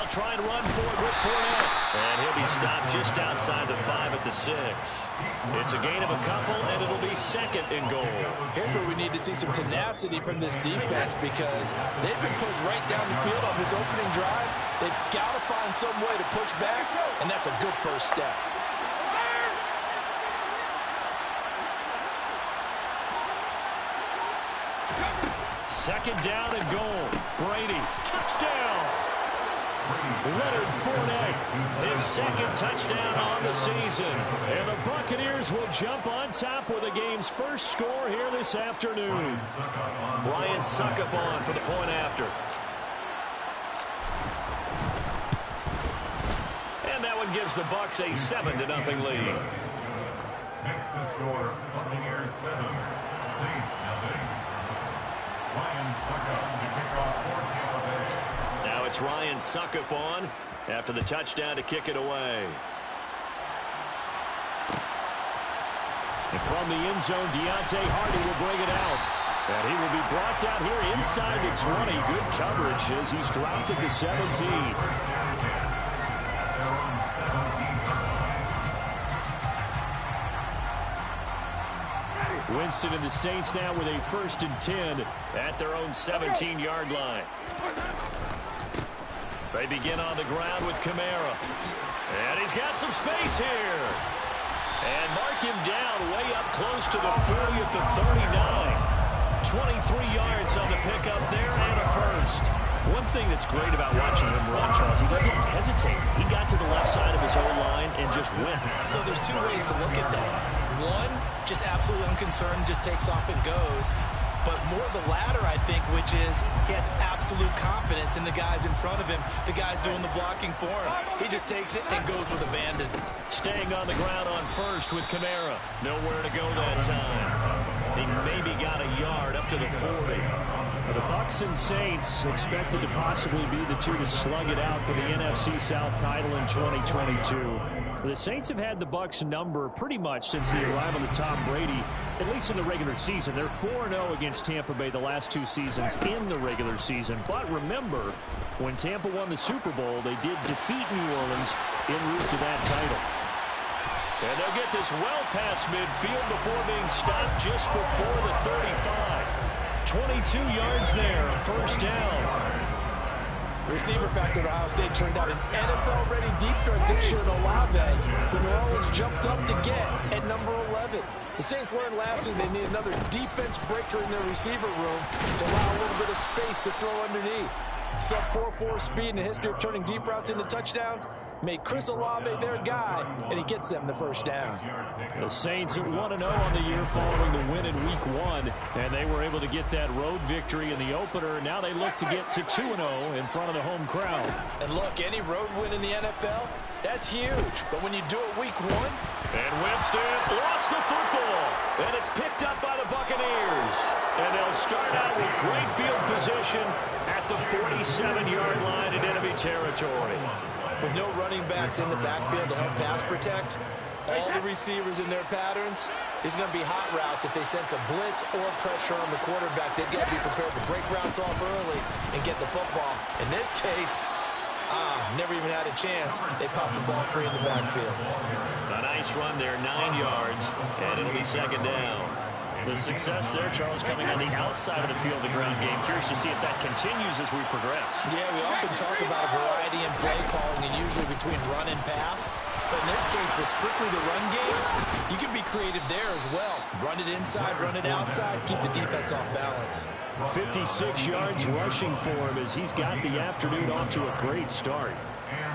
try and run for it with Fournette. And he'll be stopped just outside the 5 at the 6. It's a gain of a couple, and it'll be second and goal. Here's where we need to see some tenacity from this defense, because they've been pushed right down the field on this opening drive. They've got to find some way to push back, and that's a good first step. Second down and goal. Brady, touchdown. Leonard Fournette, his second touchdown on the season. And the Buccaneers will jump on top with the game's first score here this afternoon. Ryan Suckup on for the point after. And that one gives the Bucs a 7-0 lead. Next to score, Buccaneers 7, Saints 0. Ryan Suckup to kick off for Tampa Bay. Now it's Ryan Suckup on after the touchdown to kick it away. And from the end zone, Deontay Hardy will bring it out. And he will be brought down here inside the 20. Good coverage as he's dropped at the 17. Winston and the Saints now with a 1st and 10 at their own 17-yard line. They begin on the ground with Kamara. And he's got some space here. And mark him down way up close to the 40 at the 39. 23 yards on the pickup there and a first. One thing that's great about watching him run, Charles, he doesn't hesitate. He got to the left side of his own line and just went. So there's two ways to look at that. One, just absolutely unconcerned, just takes off and goes. But more the latter, I think, which is he has absolute confidence in the guys in front of him, the guys doing the blocking for him. He just takes it and goes with abandon. Staying on the ground on first with Kamara. Nowhere to go that time. He maybe got a yard up to the 40. The Bucs and Saints expected to possibly be the two to slug it out for the NFC South title in 2022. The Saints have had the Bucs number pretty much since the arrival of Tom Brady, at least in the regular season. They're 4-0 against Tampa Bay the last 2 seasons in the regular season. But remember, when Tampa won the Super Bowl, they did defeat New Orleans en route to that title. And they'll get this well past midfield before being stopped just before the 35. 22 yards there, first down. The receiver factor at Ohio State turned out an NFL-ready deep threat this year in Olave, who New Orleans jumped up to get at number 11. The Saints learned last season they need another defense breaker in their receiver room to allow a little bit of space to throw underneath. Sub 4.4 speed and a history of turning deep routes into touchdowns made Chris Olave their guy, and he gets them the first down. The Saints are 1-0 on the year following the win in Week 1, and they were able to get that road victory in the opener. Now they look to get to 2-0 in front of the home crowd. And look, any road win in the NFL, that's huge. But when you do it Week 1... And Winston lost the football, and it's picked up by the Buccaneers. And they'll start out with great field position at the 47-yard line in enemy territory. With no running backs in the backfield to help pass protect, all the receivers in their patterns, is going to be hot routes. If they sense a blitz or pressure on the quarterback, they've got to be prepared to break routes off early and get the football. In this case, never even had a chance. They popped the ball free in the backfield. A nice run there, 9 yards, and it'll be second down. The success there, Charles, coming on the outside of the field, the ground game. Curious to see if that continues as we progress. Yeah, we often talk about a variety in play calling and usually between run and pass. But in this case, with strictly the run game, you can be creative there as well. Run it inside, run it outside, keep the defense off balance. 56 yards rushing for him as he's got the afternoon off to a great start.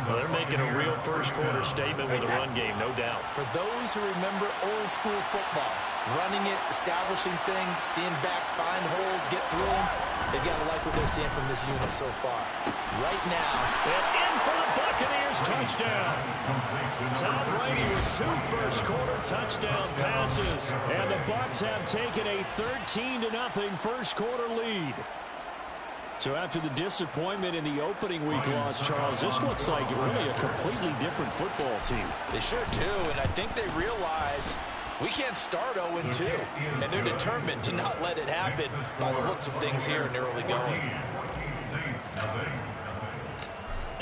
Well, they're making a real first-quarter statement with a run game, no doubt. For those who remember old-school football, running it, establishing things, seeing backs find holes, get through them, they've got to like what they're seeing from this unit so far. Right now, and in for the Buccaneers, touchdown. Tom Brady with 2 first-quarter touchdown passes, and the Bucs have taken a 13-0 first-quarter lead. So after the disappointment in the opening week loss, Charles, this looks like really a completely different football team. They sure do, and I think they realize we can't start 0-2, and they're determined to not let it happen by the looks of things here in the early going.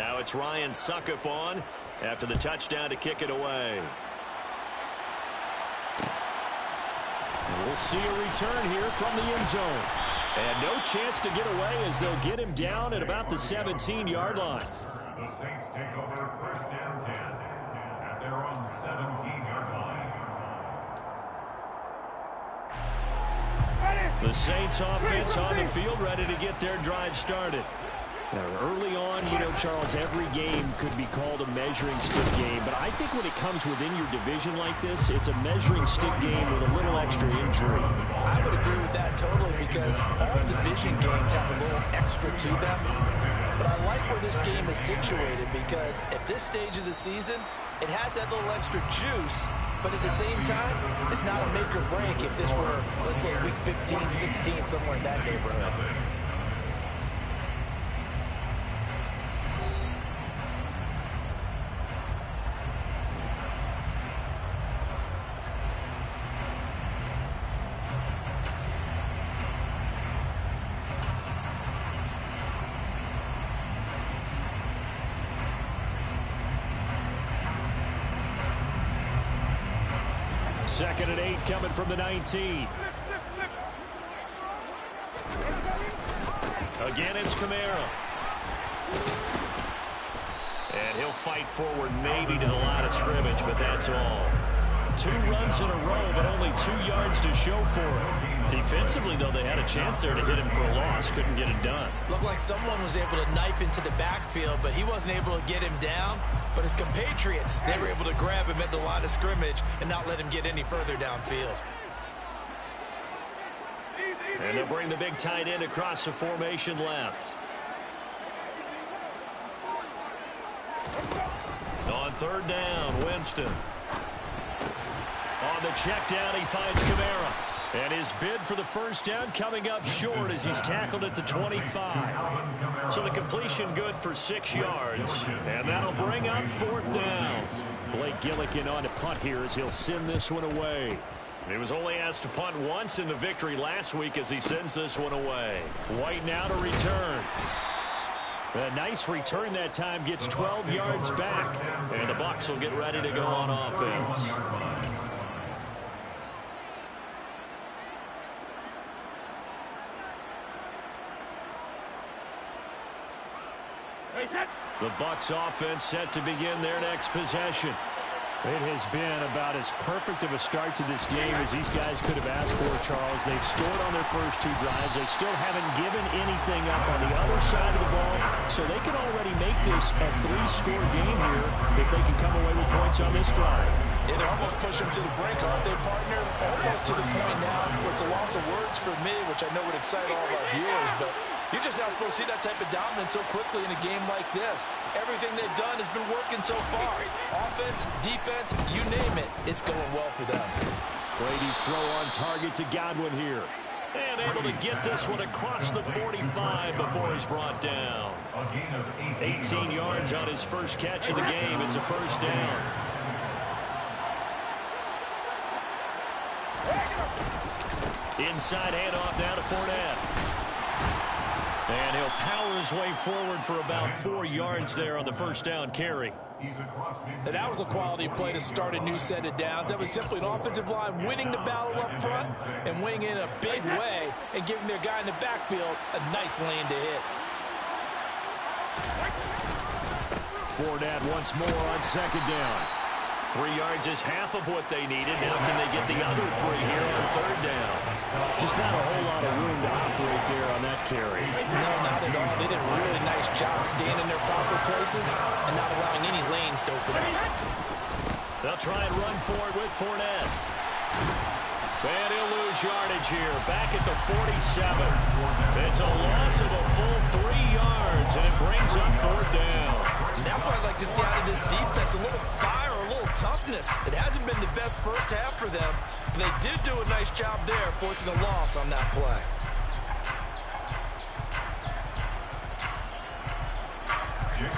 Now it's Ryan Suckup on after the touchdown to kick it away. And we'll see a return here from the end zone. And no chance to get away as they'll get him down at about the 17-yard line. The Saints take over first and 10 at their own 17-yard line. The Saints offense on the field ready to get their drive started. Now, early on, you know, Charles, every game could be called a measuring stick game. But I think when it comes within your division like this, it's a measuring stick game with a little extra injury. I would agree with that totally because all division games have a little extra to them. But I like where this game is situated because at this stage of the season, it has that little extra juice. But at the same time, it's not a make or break if this were, let's say, week 15, 16, somewhere in that neighborhood. Second and 8 coming from the 19. Again, it's Kamara. And he'll fight forward maybe to the line of scrimmage, but that's all. 2 runs in a row, but only 2 yards to show for it. Defensively, though, they had a chance there to hit him for a loss. Couldn't get it done. Looked like someone was able to knife into the backfield, but he wasn't able to get him down. But his compatriots, they were able to grab him at the line of scrimmage and not let him get any further downfield. And they'll bring the big tight end across the formation left. On third down, Winston. On the check down, he finds Kamara. And his bid for the first down coming up short as he's tackled at the 25. So the completion good for 6 yards. And that'll bring up fourth down. Blake Gillikin on to punt here as he'll send this one away. He was only asked to punt once in the victory last week as he sends this one away. White now to return. A nice return that time, gets 12 yards back. And the Bucs will get ready to go on offense. The Bucs offense set to begin their next possession. It has been about as perfect of a start to this game as these guys could have asked for, Charles. They've scored on their first 2 drives. They still haven't given anything up on the other side of the ball, so they can already make this a 3-score game here if they can come away with points on this drive. Yeah, they almost push them to the brink, aren't they, partner? Almost to the point now where it's a loss of words for me, which I know would excite all of our viewers, but you're just not supposed to see that type of dominance so quickly in a game like this. Everything they've done has been working so far. Offense, defense, you name it, it's going well for them. Brady's throw on target to Godwin here. And able to get this one across the 45 before he's brought down. 18 yards on his first catch of the game. It's a first down. Inside handoff down to Fournette. And he'll power his way forward for about 4 yards there on the first down carry. And that was a quality play to start a new set of downs. That was simply an offensive line winning the battle up front and winning in a big way and giving their guy in the backfield a nice lane to hit. Fournette once more on second down. 3 yards is half of what they needed. Now can they get the other 3 here on third down? Just not a whole lot of room to operate there on that carry. No, not at all. They did a really nice job staying in their proper places and not allowing any lanes to open up. They'll try and run for it with Fournette. And he'll lose yardage here. Back at the 47. It's a loss of a full 3 yards, and it brings up fourth down. And that's what I'd like to see out of this defense, a little fire, a little toughness. It hasn't been the best first half for them, but they did do a nice job there, forcing a loss on that play.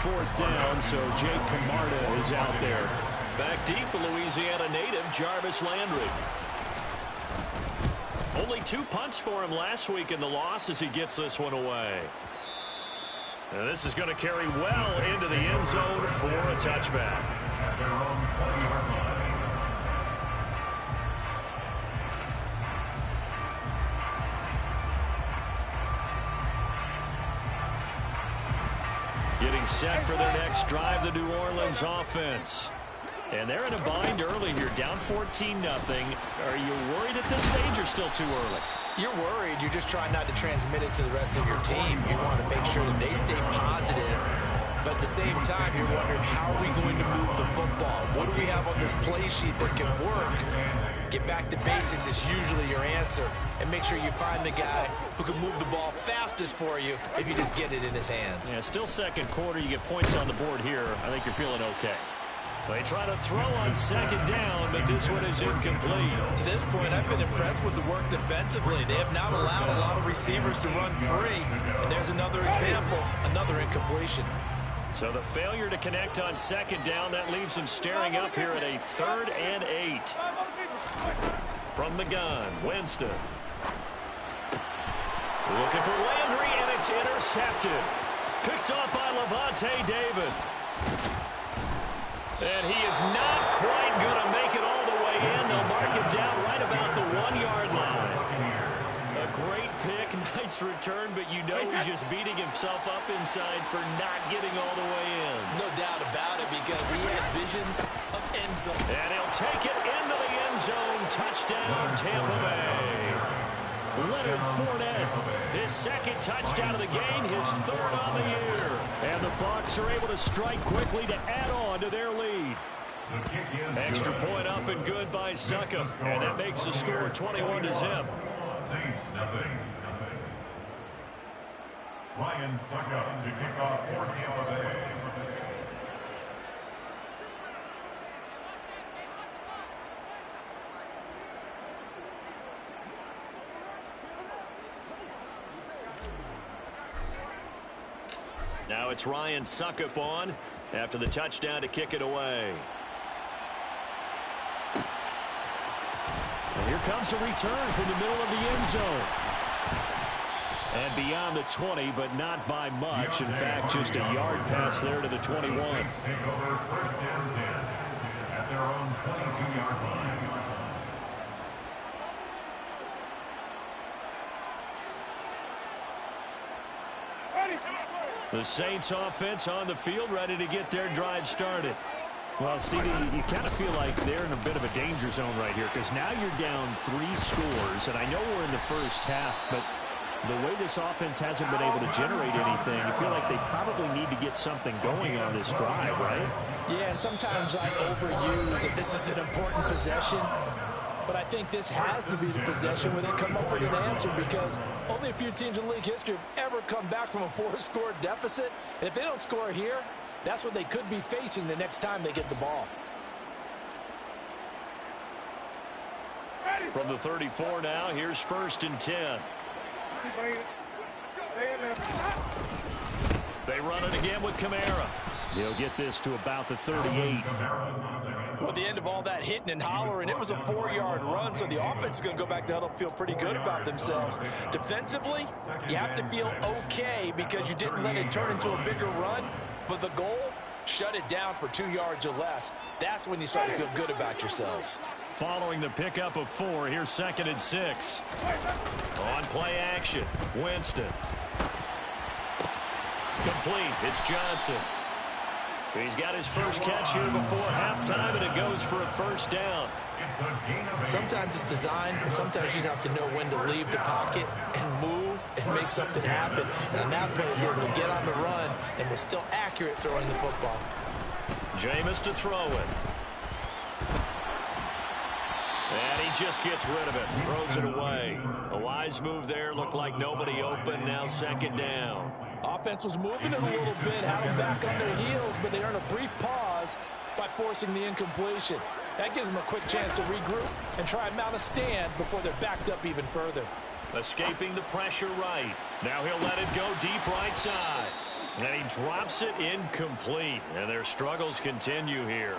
Fourth down, so Jake Camarda is out there. Back deep, the Louisiana native, Jarvis Landry. Only 2 punts for him last week in the loss as he gets this one away. And this is going to carry well into the end zone for a touchback. At their own 20-yard line. Getting set for their next drive, the New Orleans offense. And they're in a bind early here, down 14-0. Are you worried at this stage or still too early? You're worried. You're just trying not to transmit it to the rest of your team. You want to make sure that they stay positive. But at the same time, you're wondering, how are we going to move the football? What do we have on this play sheet that can work? Get back to basics is usually your answer. And make sure you find the guy who can move the ball fastest for you if you just get it in his hands. Yeah, still second quarter. You get points on the board here. I think you're feeling okay. They try to throw on second down, but this one is incomplete. To this point, I've been impressed with the work defensively. They have not allowed a lot of receivers to run free. And there's another example, another incompletion. So the failure to connect on second down, that leaves them staring up here at a 3rd and 8. From the gun, Winston. Looking for Landry, and it's intercepted. Picked off by Levante David. And he is not quite going to make it all the way in. They'll mark him down right about the 1-yard line. A great pick, nice return, but you know he's just beating himself up inside for not getting all the way in. No doubt about it, because he had visions of end zone. And he'll take it into the end zone. Touchdown, Tampa Bay. Leonard Fournette, his second touchdown of the game, his 3rd on the year. And the Bucs are able to strike quickly to add on to their lead. Extra point up and good by Suckup. And that makes the score 21-0. Saints, nothing. Ryan Suckup to kick off for Tampa Bay. Now it's Ryan Suckup on after the touchdown to kick it away. And here comes a return from the middle of the end zone. And beyond the 20, but not by much. In fact, just a yard pass there to the 21. Take over 1st and 10 at their own 22-yard line. The Saints offense on the field, ready to get their drive started. Well, CD, you kind of feel like they're in a bit of a danger zone right here, because now you're down 3 scores, and I know we're in the first half, but the way this offense hasn't been able to generate anything, you feel like they probably need to get something going on this drive, right? Yeah, and sometimes I overuse that this is an important possession. But I think this has to be the possession where they come up with an answer, because only a few teams in league history have ever come back from a 4-score deficit. And if they don't score here, that's what they could be facing the next time they get the ball. From the 34 now, here's 1st and 10. They run it again with Kamara. He'll get this to about the 38. Well, at the end of all that hitting and hollering, it was a 4-yard run, so the offense is going to go back to huddle, feel pretty good about themselves. Defensively, you have to feel okay because you didn't let it turn into a bigger run, but the goal, shut it down for 2 yards or less. That's when you start to feel good about yourselves. Following the pickup of 4, here's 2nd and 6. On play action, Winston. Complete, it's Johnson. He's got his first catch here before halftime, and it goes for a 1st down. Sometimes it's design, and sometimes you just have to know when to leave the pocket and move and make something happen. And on that play, he's able to get on the run and was still accurate throwing the football. Jameis to throw it. And he just gets rid of it, throws it away. A wise move there, looked like nobody open, now 2nd down. Offense was moving it a little bit, had them back on their heels, but they earn a brief pause by forcing the incompletion. That gives them a quick chance to regroup and try and mount a stand before they're backed up even further. Escaping the pressure right. Now he'll let it go deep right side. And he drops it incomplete. And their struggles continue here.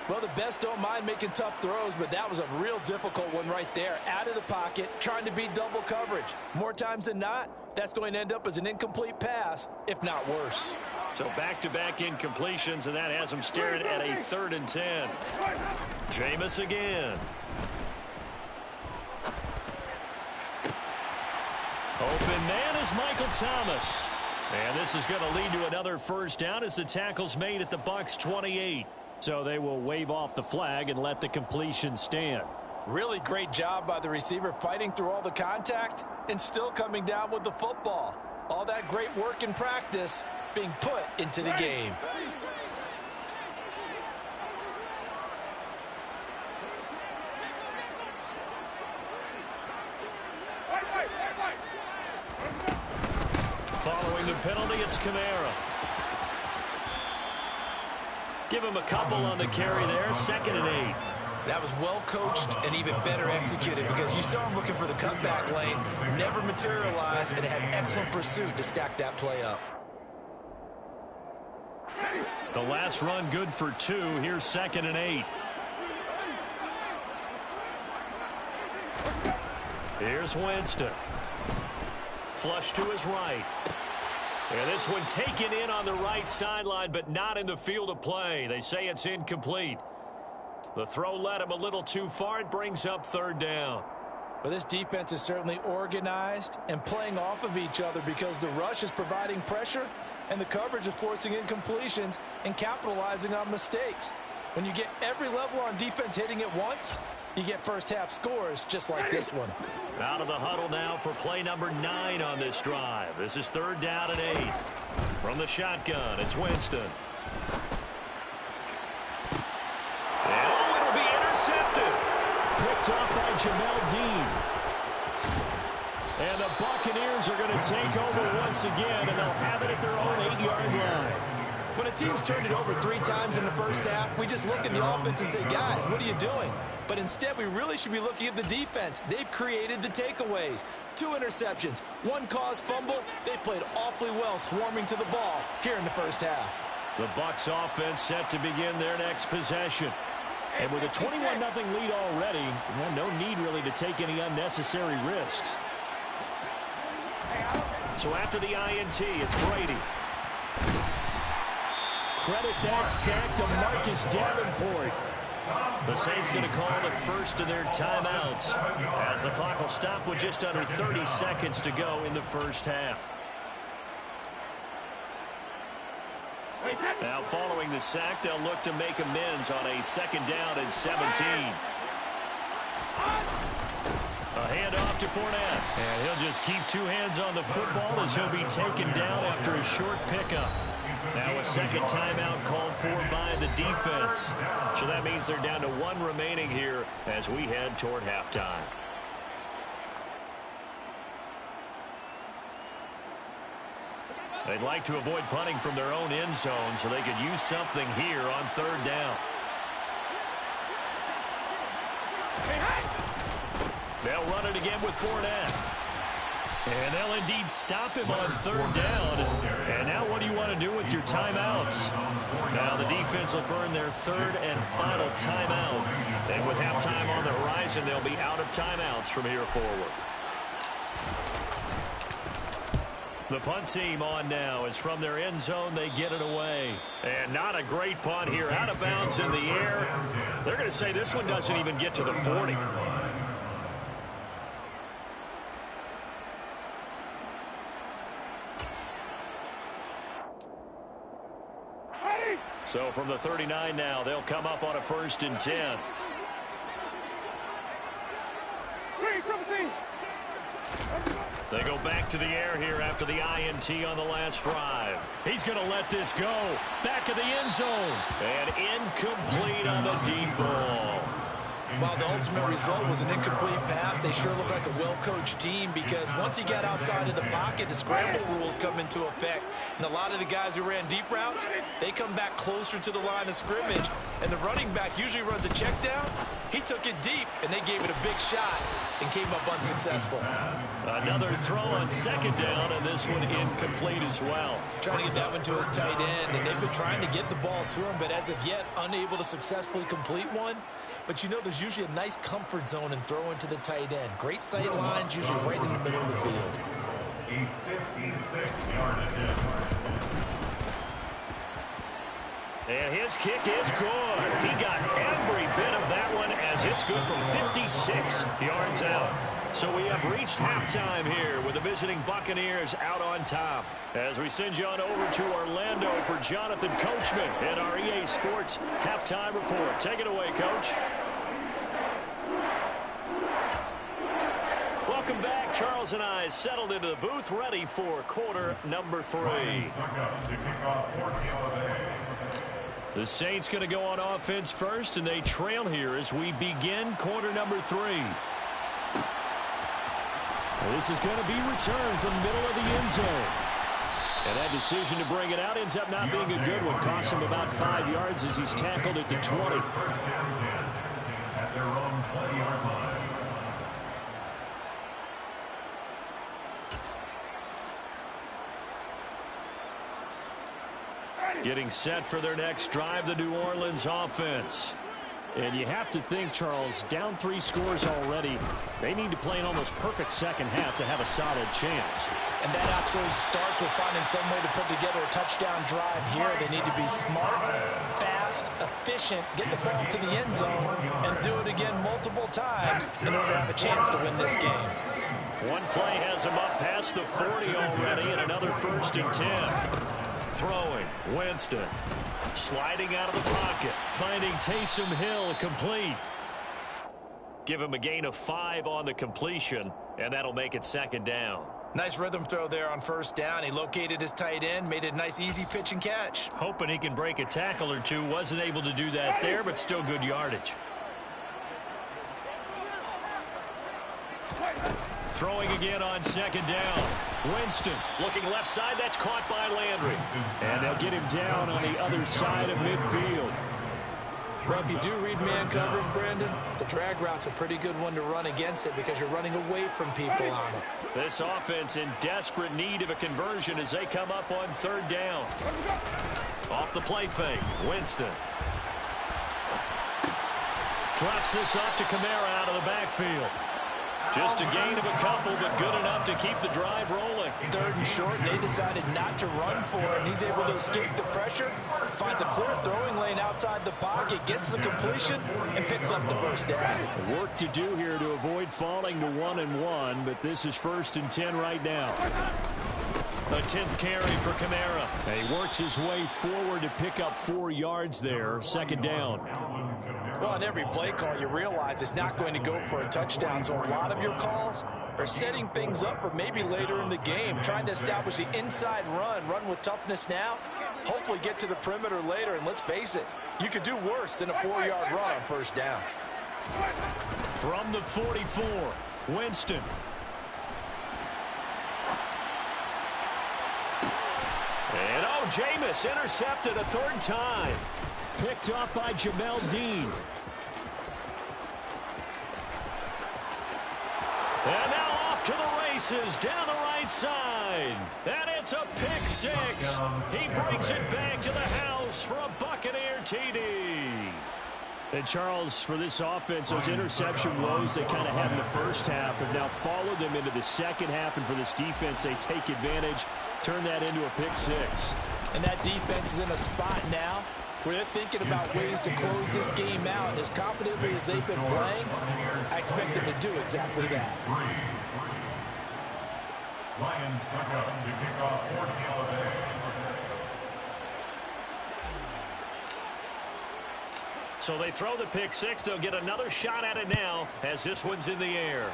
Well, the best don't mind making tough throws, but that was a real difficult one right there. Out of the pocket, trying to beat double coverage. More times than not, That's going to end up as an incomplete pass, if not worse. So back-to-back incompletions, and that has them staring at a 3rd and 10. Jameis again. Open man is Michael Thomas. And this is going to lead to another first down as the tackle's made at the Bucs 28. So they will wave off the flag and let the completion stand. Really great job by the receiver fighting through all the contact and still coming down with the football. All that great work in practice being put into the game. Following the penalty, it's Kamara. Give him a couple on the carry there, 2nd and 8. That was well coached and even better executed because you saw him looking for the cutback lane, never materialized, and had excellent pursuit to stack that play up. The last run good for 2. Here's 2nd and 8. Here's Winston. Flush to his right. And this one taken in on the right sideline, but not in the field of play. They say it's incomplete. The throw led him a little too far. It brings up 3rd down. Well, this defense is certainly organized and playing off of each other because the rush is providing pressure and the coverage is forcing incompletions and capitalizing on mistakes. When you get every level on defense hitting at once, you get first-half scores just like this one. Out of the huddle now for play number 9 on this drive. This is 3rd down and 8. From the shotgun, it's Winston. And it'll be intercepted. Picked off by Jamel Dean. And the Buccaneers are going to take over once again, and they'll have it at their own 8-yard line. When a team's turned it over 3 times in the first half, we just look at the offense and say, guys, what are you doing? But instead, we really should be looking at the defense. They've created the takeaways. 2 interceptions, 1 caused fumble. They played awfully well swarming to the ball here in the first half. The Bucs offense set to begin their next possession. And with a 21-0 lead already, no need really to take any unnecessary risks. So after the INT, it's Brady. Credit that sack to Marcus Davenport. The Saints going to call the first of their timeouts as the clock will stop with just under 30 seconds to go in the first half. Now following the sack, they'll look to make amends on a 2nd down and 17. A handoff to Fournette. And he'll just keep 2 hands on the football as he'll be taken down after a short pickup. Now a 2nd timeout called for by the defense. So that means they're down to 1 remaining here as we head toward halftime. They'd like to avoid punting from their own end zone so they could use something here on 3rd down. They'll run it again with Fournette. And they'll indeed stop him on 3rd down. And now what do you want to do with your timeouts? Now the defense will burn their 3rd and final timeout. And with halftime on the horizon, they'll be out of timeouts from here forward. The punt team on now is from their end zone. They get it away. And not a great punt here. Out of bounds in the air. They're going to say this one doesn't even get to the 40. So from the 39 now, they'll come up on a 1st and 10. They go back to the air here after the INT on the last drive. He's going to let this go. Back of the end zone. And incomplete on the deep ball. While the ultimate result was an incomplete pass, they sure look like a well-coached team because once he got outside of the pocket, the scramble rules come into effect. And a lot of the guys who ran deep routes, they come back closer to the line of scrimmage. And the running back usually runs a check down. He took it deep, and they gave it a big shot and came up unsuccessful. Another throw on 2nd down, and this one incomplete as well. Trying to get that one to his tight end, and they've been trying to get the ball to him, but as of yet, unable to successfully complete one. But you know there's usually a nice comfort zone in throwing to the tight end. Great sight lines, usually right in the middle of the field. a 56-yard attempt. And his kick is good. He got every bit of that one as it's good from 56 yards out. So we have reached halftime here with the visiting Buccaneers out on top. As we send you on over to Orlando for Jonathan Coachman in our EA Sports Halftime Report. Take it away, Coach. Welcome back. Charles and I settled into the booth, ready for quarter number 3. The Saints going to go on offense first, and they trail here as we begin quarter number 3. This is going to be returned from the middle of the end zone. And that decision to bring it out ends up not being a good one. Costs him about 5 yards as he's tackled at the 20. First down 10 at their own 20-yard line. Getting set for their next drive, the New Orleans offense. And you have to think, Charles, down 3 scores already. They need to play an almost perfect second half to have a solid chance. And that absolutely starts with finding some way to put together a touchdown drive here. They need to be smart, fast, efficient, get the ball to the end zone, and do it again multiple times in order to have a chance to win this game. One play has him up past the 40 already, and another 1st and 10. Throwing, Winston. Sliding out of the pocket. Finding Taysom Hill complete. Give him a gain of 5 on the completion, and that'll make it 2nd down. Nice rhythm throw there on 1st down. He located his tight end, made it a nice easy pitch and catch. Hoping he can break a tackle or two. Wasn't able to do that there, but still good yardage. Throwing again on 2nd down. Winston looking left side. That's caught by Landry. And they'll get him down on the other side of midfield. Well, if you do read man coverage, Brandon, the drag route's a pretty good one to run against it because you're running away from people on it. This offense in desperate need of a conversion as they come up on 3rd down. Off the play fake, Winston. Drops this off to Kamara out of the backfield. Just a gain of a couple, but good enough to keep the drive rolling. 3rd and short, and they decided not to run for it, and he's able to escape the pressure, finds a clear throwing lane outside the pocket, gets the completion, and picks up the 1st down. Work to do here to avoid falling to 1-1, but this is 1st and 10 right now. A 10th carry for Kamara. He works his way forward to pick up 4 yards there, 2nd down. Well, on every play call, you realize it's not going to go for a touchdown, so a lot of your calls are setting things up for maybe later in the game, trying to establish the inside run with toughness now, hopefully get to the perimeter later, and let's face it, you could do worse than a 4-yard run on 1st down. From the 44, Winston. And Jameis intercepted a 3rd time. Picked off by Jamel Dean. And now off to the races down the right side. And it's a pick 6. He brings it back to the house for a Buccaneer TD. And Charles, for this offense, those interception woes they kind of had in the 1st half have now followed them into the 2nd half. And for this defense, they take advantage, turn that into a pick 6. And that defense is in a spot now where they're thinking about ways to close this game out. And as confidently as they've been playing, I expect them to do exactly that. Lions suck up to kick off for Tampa Bay. So they throw the pick 6. They'll get another shot at it now as this one's in the air.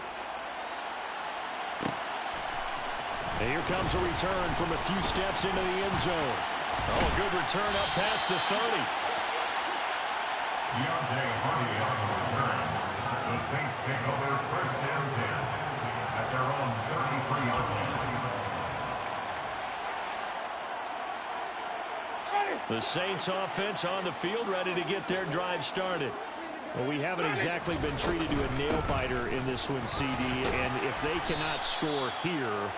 And here comes a return from a few steps into the end zone. Oh, good return up past the 30. Deontay Hardy on the return. The Saints take over 1st down 10 at their own 33-yard line. The Saints offense on the field, ready to get their drive started. Well, we haven't exactly been treated to a nail-biter in this one, CD, and if they cannot score here,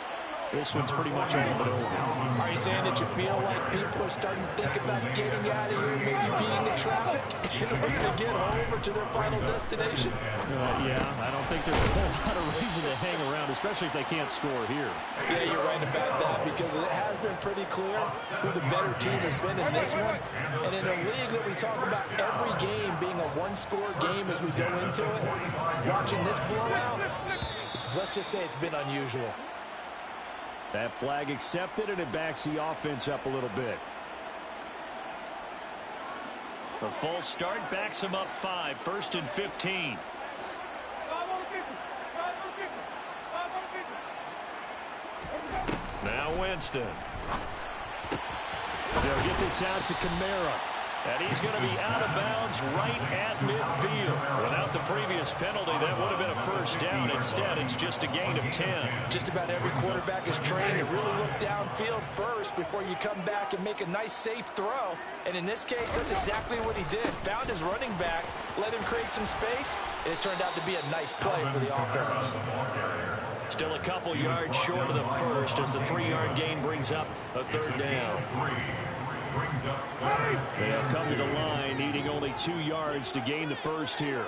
this one's pretty much all but over. Are you saying that you feel like people are starting to think about getting out of here, maybe beating the traffic in order to get home or to their final destination? Yeah, I don't think there's a whole lot of reason to hang around, especially if they can't score here. Yeah, you're right about that, because it has been pretty clear who the better team has been in this one. And in a league that we talk about every game being a one-score game as we go into it, watching this blowout, let's just say it's been unusual. That flag accepted, and it backs the offense up a little bit. The false start backs him up 5, 1st and 15. Now Winston. They'll get this out to Kamara. And he's going to be out of bounds right at midfield. Without the previous penalty, that would have been a first down. Instead, it's just a gain of 10. Just about every quarterback is trained to really look downfield first before you come back and make a nice, safe throw. And in this case, that's exactly what he did. Found his running back, let him create some space, and it turned out to be a nice play for the offense. Still a couple yards short of the first as the 3-yard gain brings up a 3rd down. They'll come to the line, needing only 2 yards to gain the first here.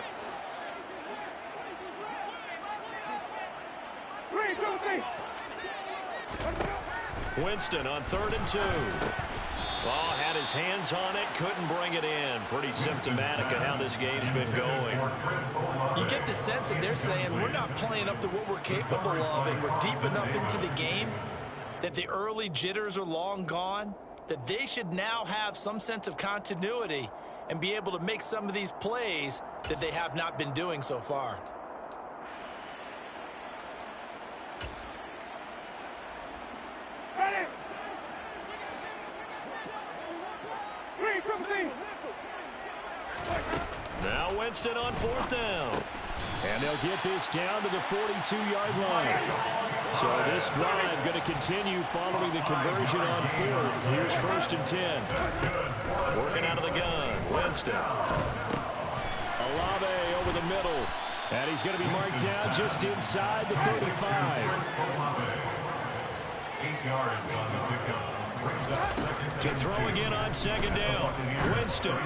Winston on 3rd and 2. Oh, had his hands on it, couldn't bring it in. Pretty symptomatic of how this game's been going. You get the sense that they're saying we're not playing up to what we're capable of, and we're deep enough into the game that the early jitters are long gone, that they should now have some sense of continuity and be able to make some of these plays that they have not been doing so far. Now Winston on 4th down. And they'll get this down to the 42-yard line. So this drive going to continue following the conversion on 4th. Here's 1st and 10. Working out of the gun. Winston. Olave over the middle. And he's going to be marked down just inside the 35. 8 yards on the pickup. To throw again on 2nd down. Winston.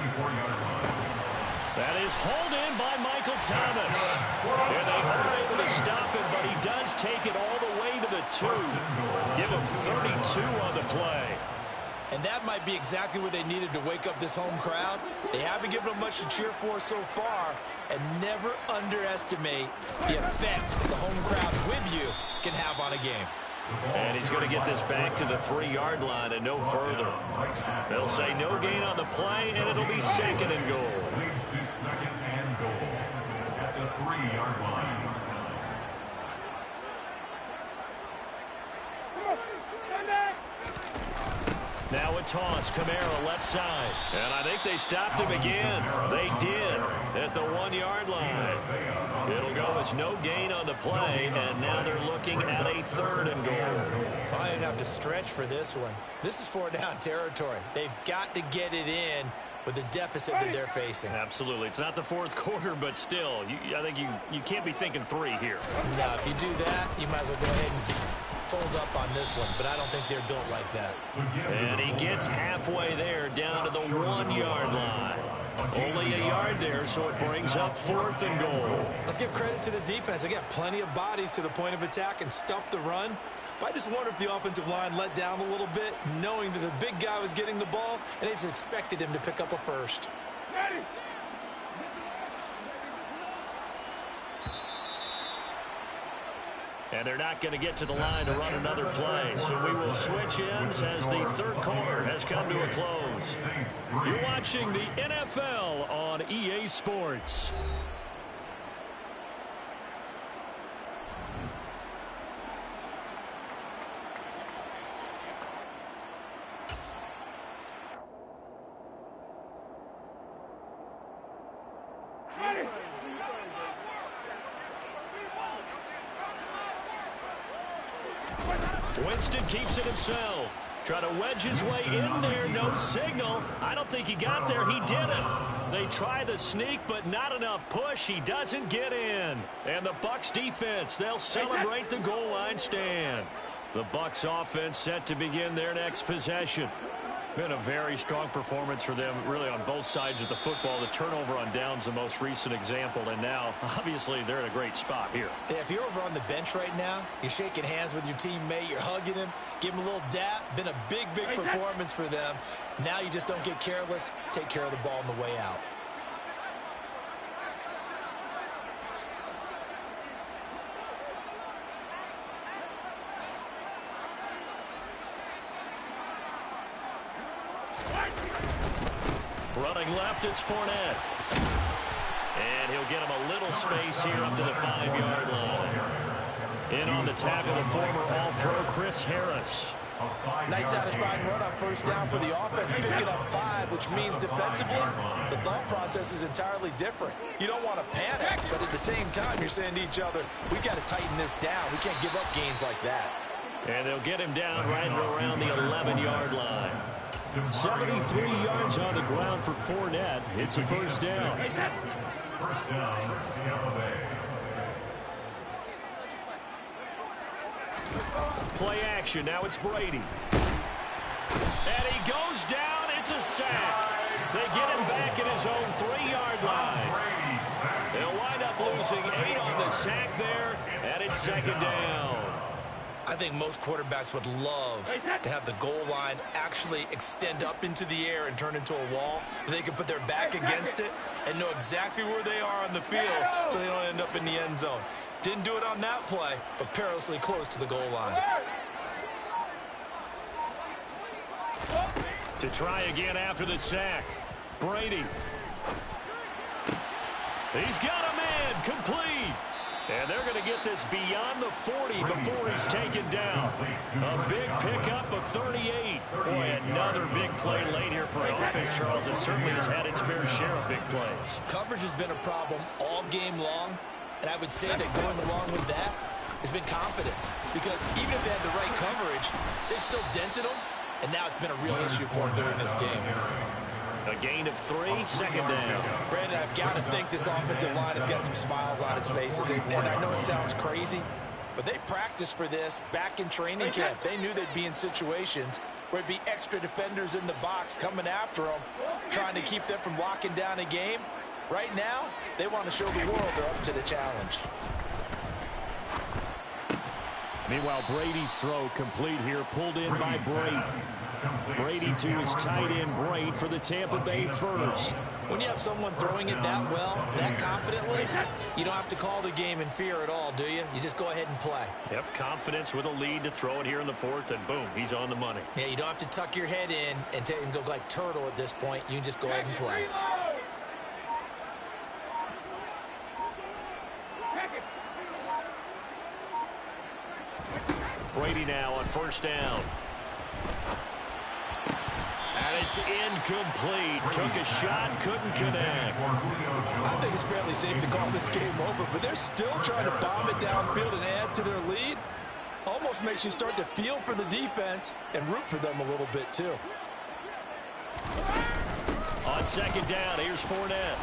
That is hauled in by Michael Thomas. And they are able to stop him, but he does take it all the way to the 2. Give him 32 on the play. And that might be exactly what they needed to wake up this home crowd. They haven't given them much to cheer for so far, and never underestimate the effect the home crowd with you can have on a game. And he's going to get this back to the 3-yard line and no further. They'll say no gain on the play, and it'll be 2nd and goal. Leads to 2nd and goal at the 3-yard line. Now a toss, Kamara left side. And I think they stopped him again. They did at the 1-yard line. It'll go as no gain on the play, and now they're looking at a 3rd and goal. I didn't have to stretch for this one. This is 4-down territory. They've got to get it in with the deficit that they're facing. Absolutely. It's not the 4th quarter, but still, I think you can't be thinking 3 here. No, if you do that, you might as well go ahead and fold up on this one, but I don't think they're built like that. And he gets halfway there, down to the 1-yard line. Only a yard there, so it brings up 4th and goal. Let's give credit to the defense. They got plenty of bodies to the point of attack and stuffed the run. But I just wonder if the offensive line let down a little bit, knowing that the big guy was getting the ball, and they just expected him to pick up a first. Ready. And they're not going to get to the line to run another play. So we will switch ends as the 3rd quarter has come to a close. You're watching the NFL on EA Sports. Winston keeps it himself. Try to wedge his way in there. No signal. I don't think he got there. He didn't. They try the sneak, but not enough push. He doesn't get in. And the Bucs defense, they'll celebrate the goal line stand. The Bucs offense set to begin their next possession. Been a very strong performance for them, really, on both sides of the football. The turnover on downs, the most recent example, and now, obviously, they're in a great spot here. Yeah, if you're over on the bench right now, you're shaking hands with your teammate, you're hugging him, give him a little dap. Been a big performance for them. Now you just don't get careless. Take care of the ball on the way out. Running left, it's Fournette. And he'll get him a little space here up to the 5-yard line. In on the tackle, the former All-Pro Chris Harris. Nice satisfying run on first down for the offense, picking up 5, which means defensively, the thought process is entirely different. You don't want to panic, but at the same time, you're saying to each other, we got to tighten this down. We can't give up gains like that. And they'll get him down right around the 11-yard line. 73 yards on the ground for Fournette. It's a first down. First down, Tampa Bay. Play action. Now it's Brady. And he goes down. It's a sack. They get him back at his own 3-yard line. They'll wind up losing 8 on the sack there, and it's second down. I think most quarterbacks would love to have the goal line actually extend up into the air and turn into a wall. They can put their back against it and know exactly where they are on the field so they don't end up in the end zone. Didn't do it on that play, but perilously close to the goal line. To try again after the sack. Brady. He's got a man complete. And they're going to get this beyond the 40 before he's taken down. A big pickup of 38. Boy, another big play late here for an offense, Charles, that certainly has had its fair share of big plays. Coverage has been a problem all game long, and I would say that going along with that has been confidence. Because even if they had the right coverage, they've still dented them, and now it's been a real issue for them during this game. A gain of 3, second down. Brandon, I've got to think this offensive line has got some smiles on its faces. And I know it sounds crazy, but they practiced for this back in training camp. They knew they'd be in situations where it'd be extra defenders in the box coming after them, trying to keep them from locking down a game. Right now, they want to show the world they're up to the challenge. Meanwhile, Brady's throw complete here, pulled in by Brady. Brady to his tight end, Braid, for the Tampa Bay first. When you have someone throwing it that well, that confidently, you don't have to call the game in fear at all, do you? You just go ahead and play. Yep, confidence with a lead to throw it here in the 4th, and boom, he's on the money. Yeah, you don't have to tuck your head in and go like turtle at this point. You can just go ahead and play. Brady now on first down. And it's incomplete. Took a shot, couldn't connect. I think it's fairly safe to call this game over, but they're still trying to bomb it downfield and add to their lead. Almost makes you start to feel for the defense and root for them a little bit, too. On second down, here's Fournette.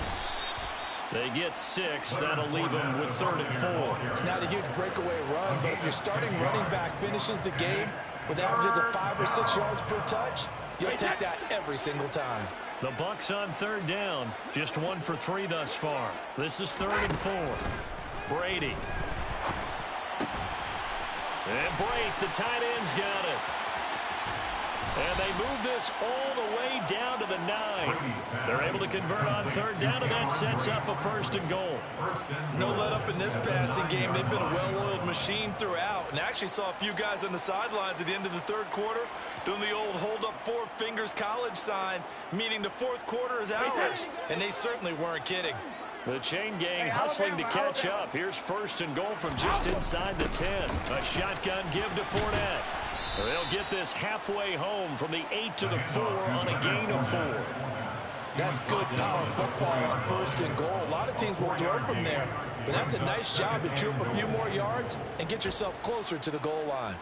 They get 6. That'll leave them with 3rd and 4. It's not a huge breakaway run, but if your starting running back finishes the game with averages of 5 or 6 yards per touch, you'll take that every single time. The Bucs on 3rd down. Just 1 for 3 thus far. This is 3rd and 4. Brady. And Brake, the tight end's got it. And they move this all the way down to the 9. They're able to convert on 3rd down, and that sets up a 1st and goal. No let up in this passing game. They've been a well-oiled machine throughout. And actually saw a few guys on the sidelines at the end of the 3rd quarter doing the old hold up 4 fingers college sign, meaning the 4th quarter is ours. And they certainly weren't kidding. The chain gang hustling to catch up. Here's 1st and goal from just inside the 10. A shotgun give to Fournette. They'll get this halfway home from the 8 to the 4 on a gain of 4. That's good power football on 1st and goal. A lot of teams will throw from there, but that's a nice job to chew up a few more yards and get yourself closer to the goal line.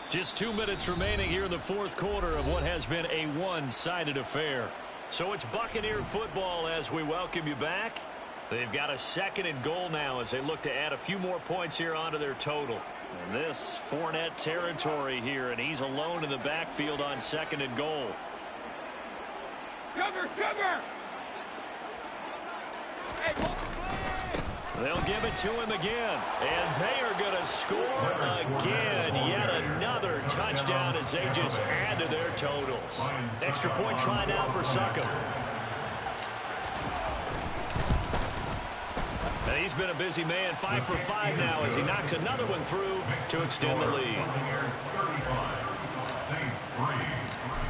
Just 2 minutes remaining here in the 4th quarter of what has been a one-sided affair. So it's Buccaneer football as we welcome you back. They've got a 2nd and goal now as they look to add a few more points here onto their total. And this Fournette territory here, and he's alone in the backfield on 2nd and goal. Cover! Hey, they'll give it to him again, and they are going to score again. Yet another touchdown as they just add to their totals. Extra point try now for Succop. And he's been a busy man, 5 for 5 now as he knocks another one through to extend the lead.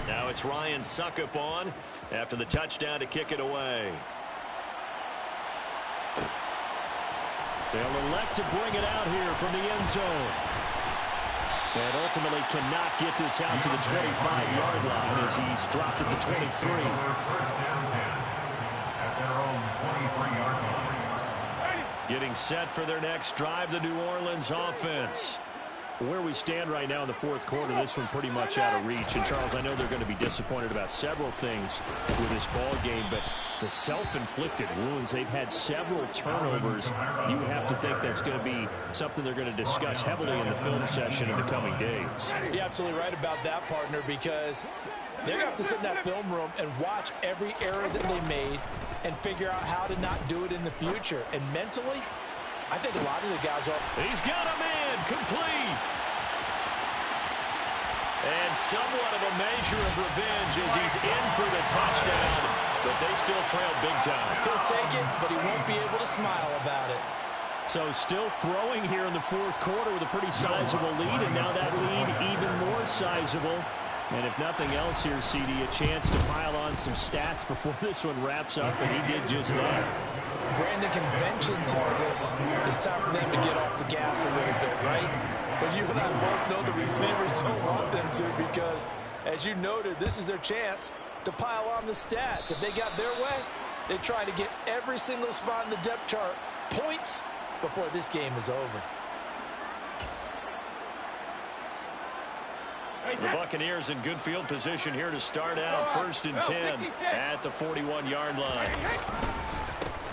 Now it's Ryan Succop on after the touchdown to kick it away. They'll elect to bring it out here from the end zone. And ultimately cannot get this out to the 25-yard line as he's dropped at the 23. First down 10 at their own 23-yard line. Getting set for their next drive, the New Orleans offense. Where we stand right now in the 4th quarter, this one pretty much out of reach. And, Charles, I know they're going to be disappointed about several things with this ball game, but the self-inflicted wounds, they've had several turnovers. You would have to think that's going to be something they're going to discuss heavily in the film session in the coming days. You're absolutely right about that, partner, because they're going to have to sit in that film room and watch every error that they made and figure out how to not do it in the future. And mentally, I think a lot of the guys are... He's got him in, complete. And somewhat of a measure of revenge as he's in for the touchdown, but they still trail big time. He'll take it, but he won't be able to smile about it. So still throwing here in the 4th quarter with a pretty sizable lead, and now that lead even more sizable. And if nothing else here, CD, a chance to pile on some stats before this one wraps up, and he did just that. Brandon, convention tells us it's time for them to get off the gas a little bit, right? But you and I both know the receivers don't want them to because, as you noted, this is their chance to pile on the stats. If they got their way, they try to get every single spot in the depth chart points before this game is over. The Buccaneers in good field position here to start out 1st and 10 at the 41-yard line.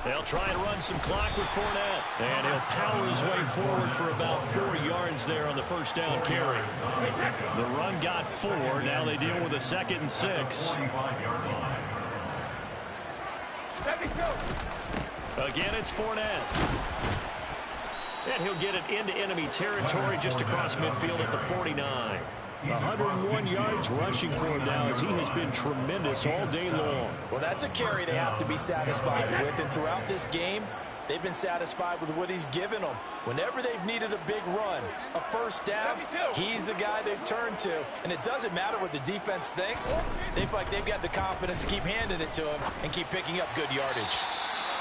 They'll try and run some clock with Fournette. And he'll power his way forward for about 4 yards there on the first down carry. The run got 4. Now they deal with a 2nd and 6. Again, it's Fournette. And he'll get it into enemy territory just across midfield at the 49. 101 yards rushing for him now as he has been tremendous all day long. Well, that's a carry they have to be satisfied with. And throughout this game, they've been satisfied with what he's given them. Whenever they've needed a big run, a first down, he's the guy they've turned to. And it doesn't matter what the defense thinks. They feel like they've got the confidence to keep handing it to him and keep picking up good yardage.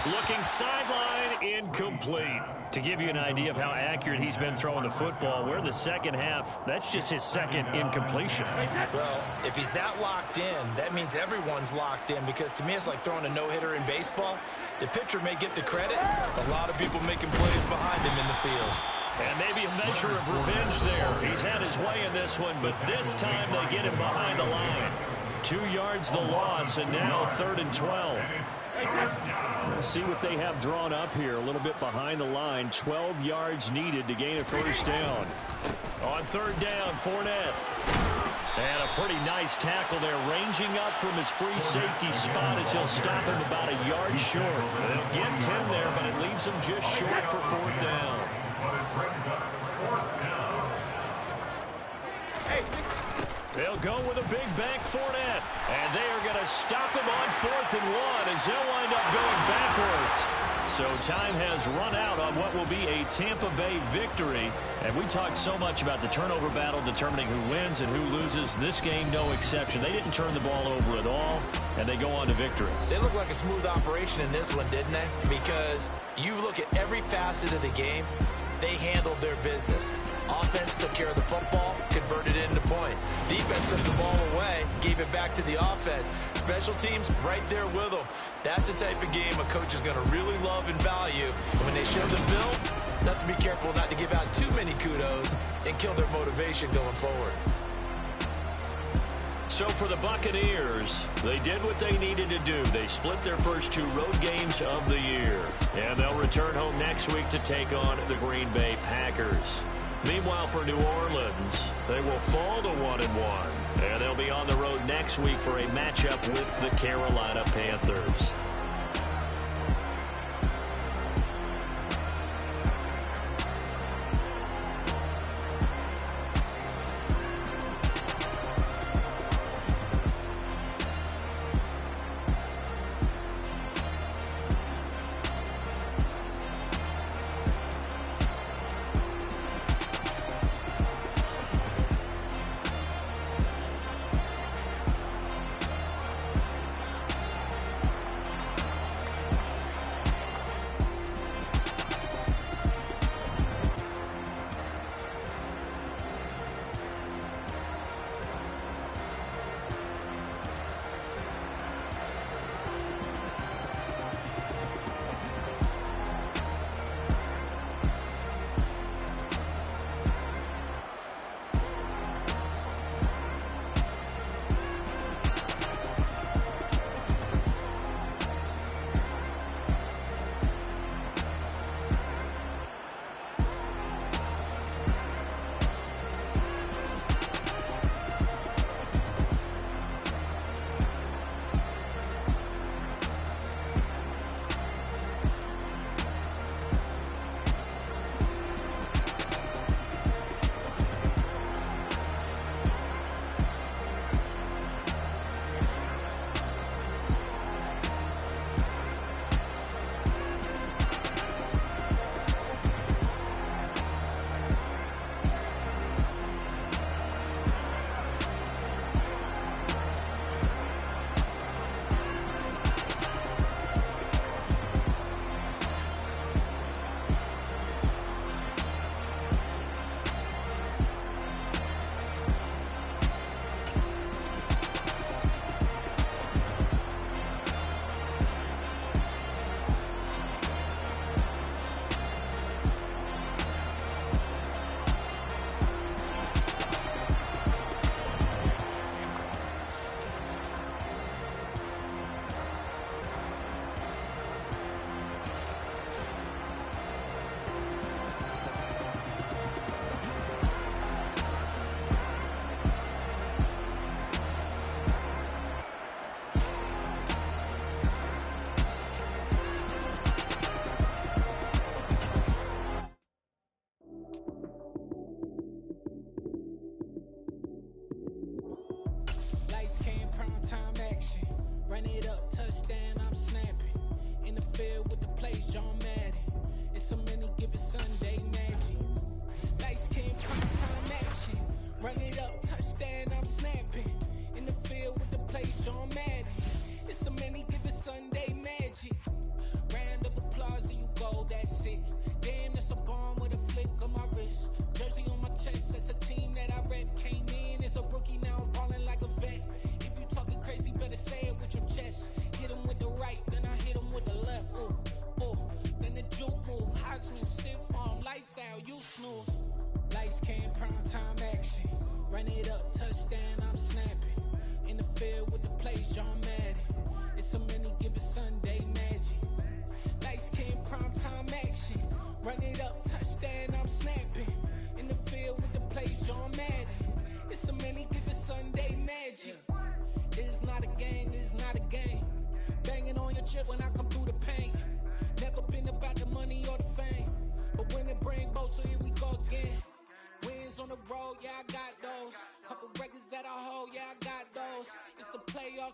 Looking sideline, incomplete. To give you an idea of how accurate he's been throwing the football, we're in the 2nd half. That's just his 2nd incompletion. Well, if he's that locked in, that means everyone's locked in, because to me it's like throwing a no-hitter in baseball. The pitcher may get the credit, a lot of people making plays behind him in the field. And maybe a measure of revenge there. He's had his way in this one, but this time they get him behind the line. 2 yards the loss, and now 3rd and 12. We'll see what they have drawn up here. A little bit behind the line. 12 yards needed to gain a first down. On 3rd down, Fournette. And a pretty nice tackle there, ranging up from his free safety spot as he'll stop him about a yard short. They'll get 10 there, but it leaves him just short for 4th down. They'll go with a big bank Fournette. And they are going to stop him on 4th and 1 as they'll wind up going backwards. So time has run out on what will be a Tampa Bay victory. And we talked so much about the turnover battle determining who wins and who loses. This game, no exception. They didn't turn the ball over at all, and they go on to victory. They look like a smooth operation in this one, didn't they? Because you look at every facet of the game, they handled their business. Offense took care of the football, converted it into point. Defense took the ball away, gave it back to the offense. Special teams right there with them. That's the type of game a coach is going to really love and value. And when they show the film, they have to be careful not to give out too many kudos and kill their motivation going forward. So for the Buccaneers, they did what they needed to do. They split their first 2 road games of the year. And they'll return home next week to take on the Green Bay Packers. Meanwhile, for New Orleans, they will fall to 1-1. And they'll be on the road next week for a matchup with the Carolina Panthers.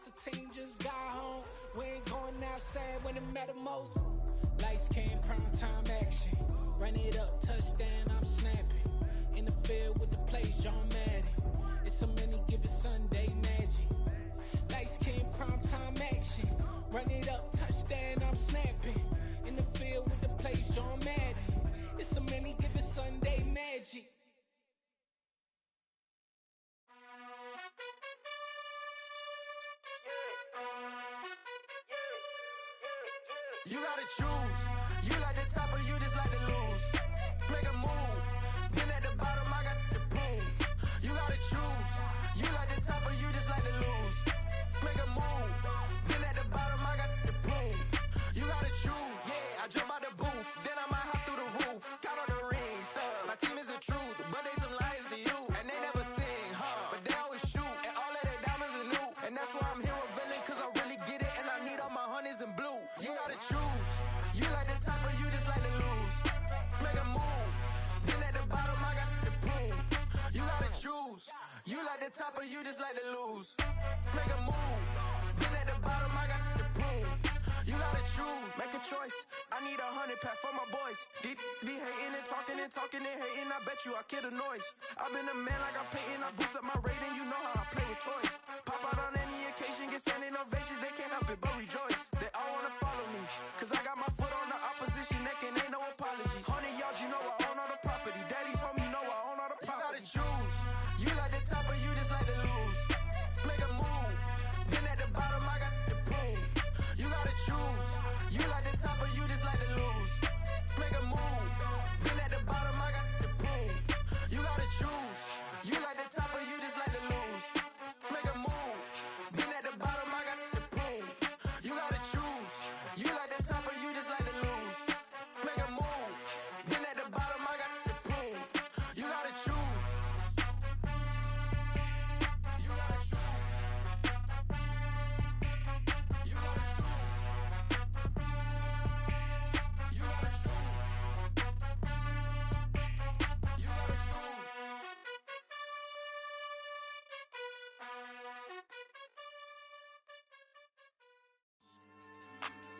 The team just got home. We ain't going outside when it matter most. Lights came, prime time action. Run it up, touchdown, I'm snapping. In the field with the plays, John Madden. It's a many given Sunday magic. Lights came, prime time action. Run it up, touchdown, I'm snapping. In the field with the plays, John Madden. It's a many given Sunday magic. You gotta choose. You like the top or you just like to lose. Make a move. Been at the bottom, I got the proof. You gotta choose. You like the top or you just like to lose. truth, but they some liars to you. And they never sing, but they always shoot. And all of their diamonds are new. And that's why I'm here revealing, cause I really get it. And I need all my honeys in blue. You gotta choose. You like the top or you just like to lose. Make a move. Then at the bottom I got the proof. You gotta choose. You like the top or you just like to lose. Make a move. Then at the bottom I got the proof. You gotta choose. Make a choice. I need 100 pack for my boys. Be hating and talking and hating. I bet you I kill the noise. I've been a man like I'm Peyton. I boost up my rating. You know how I play with toys. Pop out on any occasion, get standing ovations. They can't help it but rejoice. They all wanna follow me, cause I got my foot on the opposition neck and ain't no apologies. 100 yards, you know I own all the property. Daddy's home, you know I own all the property. You gotta choose. You like the top or you just like to lose. Make a move. Then at the bottom I got the proof. You gotta choose. You like the top or you just like to lose. Make a move. Then at the bottom I got the proof. You gotta choose. You like the top or you just like to lose. Make a move. Then at the bottom I got the proof. You gotta choose. You like the top or you just like to lose. Make a move. Then at the bottom I got the proof. You gotta choose. You gotta choose. You gotta choose. You gotta choose. You gotta choose.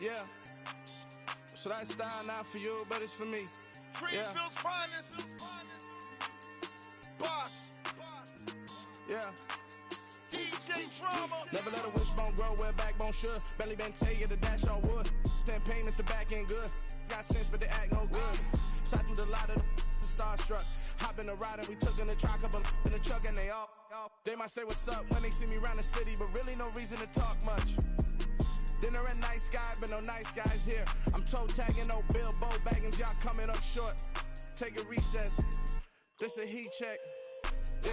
Yeah. So that style not for you, but it's for me. Greenfield's finest. Boss. Yeah. DJ Drama. Never let a wishbone grow where backbone should. Belly been taking the dash on wood. 10 payments, the back end good. Got sense, but they act no good. Shot through the lot of the starstruck. Hop in the ride and we took in the truck, couple in the truck and they all. They might say what's up when they see me around the city, but really no reason to talk much. Dinner at nice guy, but no nice guys here. I'm toe tagging, no Bilbo bagging, y'all coming up short. Take a recess. This a heat check. Yeah.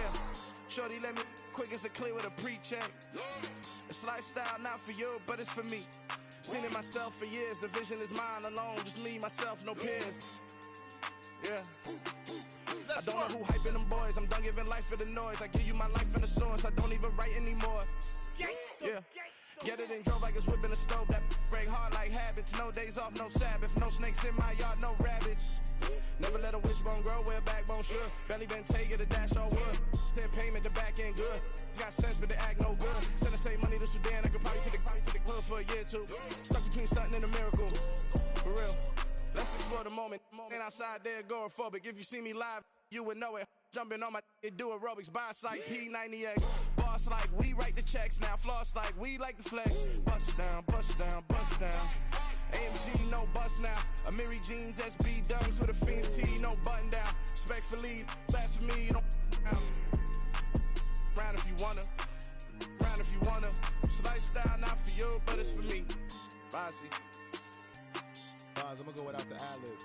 Shorty let me quick as a clear with a pre-check. It's lifestyle not for you, but it's for me. Seen it myself for years. The vision is mine alone. Just me, myself, no peers. Yeah. I don't know who hyping them boys. I'm done giving life for the noise. I give you my life in the source. I don't even write anymore. Yeah. Get it and drove like it's whipping the stove. That break hard like habits. No days off, no Sabbath. No snakes in my yard, no rabbits. Never let a wishbone grow where backbone should. Belly been taking the dash on wood. 10 payment, the back end good. Got sense, but they act no good. Send the same money to Sudan. I could probably take the hood for a year or two. Stuck between stunting and a miracle. For real. Let's explore the moment. Ain't outside there agoraphobic. If you see me live, you would know it. Jumping on my do aerobics, boss like P90X. Boss like we write the checks now. Floss like we like the flex. Bust down, bust down, bust down. AMG, no bust now. Amiri jeans, SB dunks with a Fiends T, no button down. Respectfully, that's for me, you don't round if you wanna. Round if you wanna. It's lifestyle not for you, but it's for me. Bossy. Bars, I'm gonna go without the ad-libs.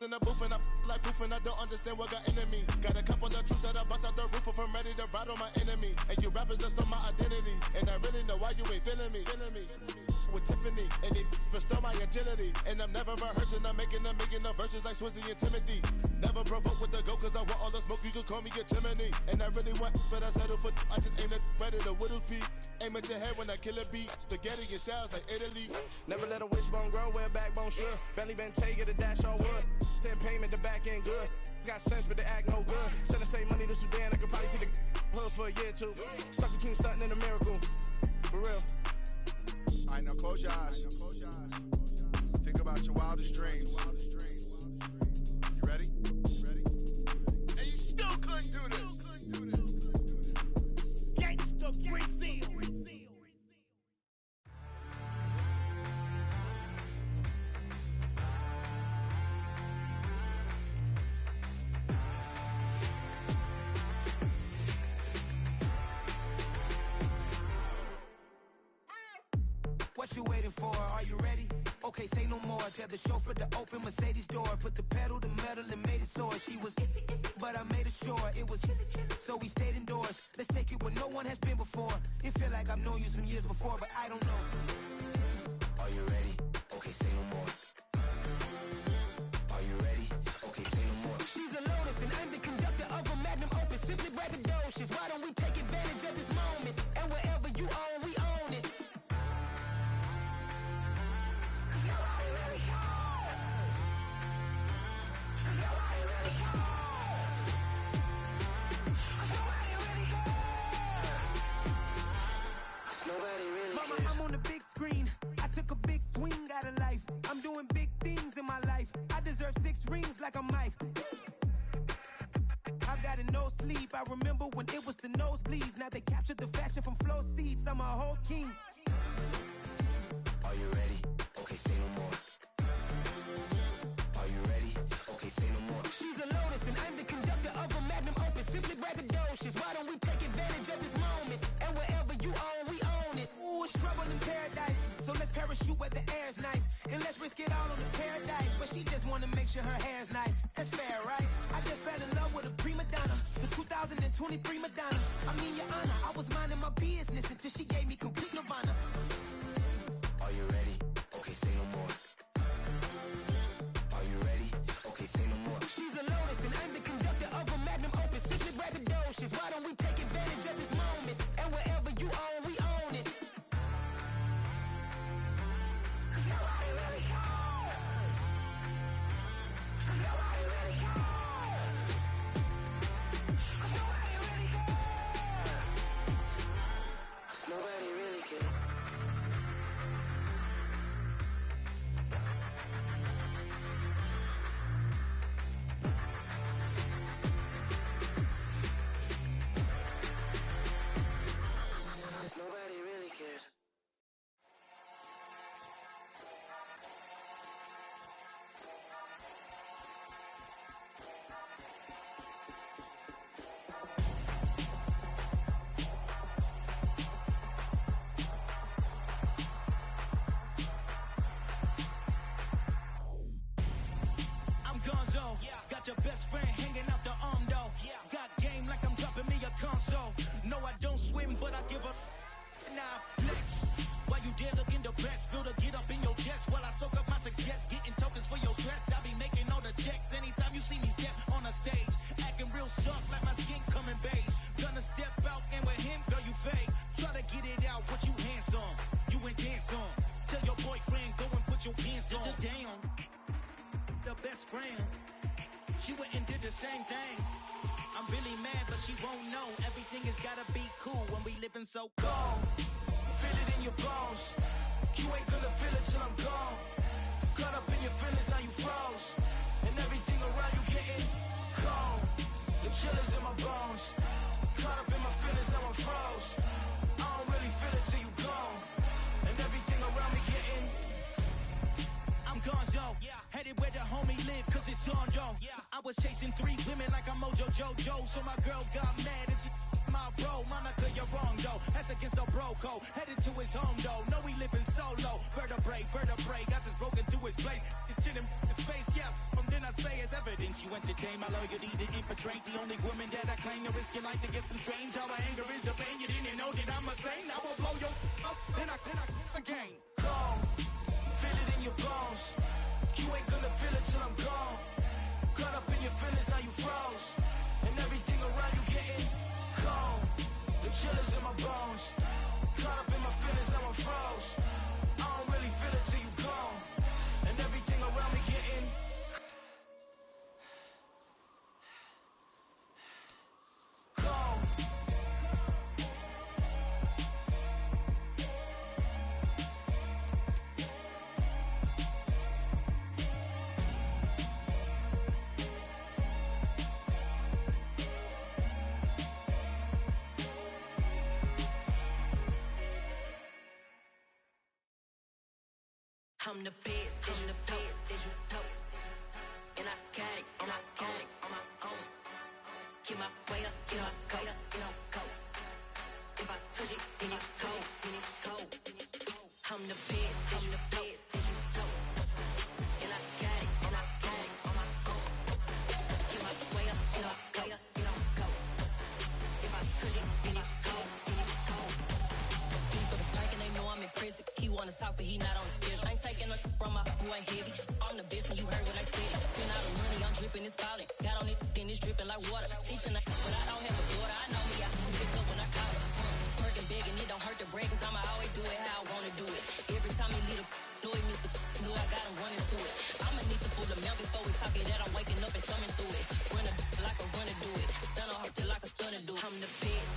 In the booth and I like proof and I don't understand what got into me. Got a couple of truths that I bust out the roof if I'm ready to battle my enemy. And you rappers just stole my identity. And I really know why you ain't feeling me. With Tiffany, and they restore my agility. And I'm never rehearsing, I'm making the verses like Swizzy and Timothy. Never provoke with the go, cause I want all the smoke, you can call me a chimney. And I really want, but I settle for, I just aim at ready to Whittle's Peak. Aim at your head when I kill a beat. Spaghetti and shells like Italy. Never let a wishbone grow where backbone should. Belly been taking the dash on wood. 10 payment, the back end good. Got sense, but they act no good. Send the same money to Sudan, I could probably take the hood for a year or two. Stuck between stunting and a miracle. For real. Alright, now close your eyes. Think about your wildest dreams. You ready? And you still couldn't do this. Gangsta Brazil. What you waiting for? Are you ready? Okay, say no more. Tell the chauffeur to open Mercedes door. Put the pedal to metal and made it soar. She was, but I made it sure it was. So we stayed indoors. Let's take it where no one has been before. It feel like I've known you some years before, but I don't know. Are you ready? Okay, say no more. Are you ready? Okay, say no more. like a mic. I've got no sleep. I remember when it was the nosebleeds. Now they captured the fashion from flow seats. I'm a whole king. Are you ready? Okay, say no more. Are you ready? Okay, say no more. She's a lotus and I'm the conductor of a magnum opus. Simply braggadocious. Why don't we take advantage of this moment? And wherever you own, we own it. Ooh, it's trouble in paradise. So let's parachute where the air's nice. And let's risk it all on the paradise. But she just wanna make sure her hair's nice. That's fair, right? I just fell in love with a prima donna. The 2023 Madonna. I mean, your honor, I was minding my business until she gave me complete nirvana. Are you ready? Okay, say no more. Are you ready? Okay, say no more. She's a lotus and I'm the conductor of a magnum opus. Simply braggadocious. Why don't we take advantage of this moment? And wherever you own, we own it. Nobody really cares. Nobody really cares. Nobody really cares. Nobody really cares. Nobody really cares. I'm Gonzo. Got your best friend hanging out the arm though. Got game like I'm dropping me a console. No, I don't swim, but I give a nah flex. While you there looking the best, feel the get up in your chest while I soak up my success, getting tokens for your stress. I be making all the checks anytime you see me step on a stage, acting real soft like my skin coming beige. Gonna step out and with him, girl, you fake. Try to get it out, what you handsome, you ain't dance on. Tell your boyfriend go and put your pants on. Damn, the best friend, she went and did the same thing. I'm really mad, but she won't know. Everything has gotta be cool when we living so cold. Feel it in your bones. You ain't gonna feel it till I'm gone. Caught up in your feelings, now you froze. And everything around you getting cold. The chill is in my bones. Caught up in my feelings, now I'm froze. I don't really feel it till you gone. And everything around me getting I'm Gonzo, headed where the homie live, cause it's on though. I was chasing 3 women like I'm Mojo Jojo, so my girl got mad and she my bro. Monica, you're wrong though, that's against a bro code. Headed to his home though, no we living solo. Vertebrae, got this broken to his place. It's shit in his face, yeah. From then I say it's evidence you entertain my loyalty to infiltrate. The only woman that I claim to risk your life to get some strange. How my anger is a pain, you didn't know that I'm a saint. I will blow your up, then I again. Cold. Feel it in your bones. You ain't gonna feel it till I'm gone. Caught up in your feelings, now you froze. And everything around you getting cold. The chill is in my bones. Caught up in my feelings, now I'm froze. I don't really feel it till you gone. And everything around me getting cold. I'm the best, I'm the best, and I got it, on my own. Get my way up, get my go. If I touch it, then it's cold. I'm the best, and I got it, on my own. Get my way up, get my go. If I touch it, then it's cold. For the park and they know I'm impressive. He wanna talk, but he not on the schedule. I ain't taking no from my boy heavy. I'm the best and you heard what I said. Spend all the money, I'm dripping, it's falling. Got on it, then it's dripping like water. Teaching her, but I don't have a daughter. I know me, I can pick up when I call her. Working big and it don't hurt the break, cause I'ma always do it how I wanna do it. Every time he leave the know it, Mr. Know I got him running to it. I'ma need to full of milk before we talk it that I'm waking up and thumbing through it. Run a like a runner do it. Stun on her till like a stunner do it. I'm the best,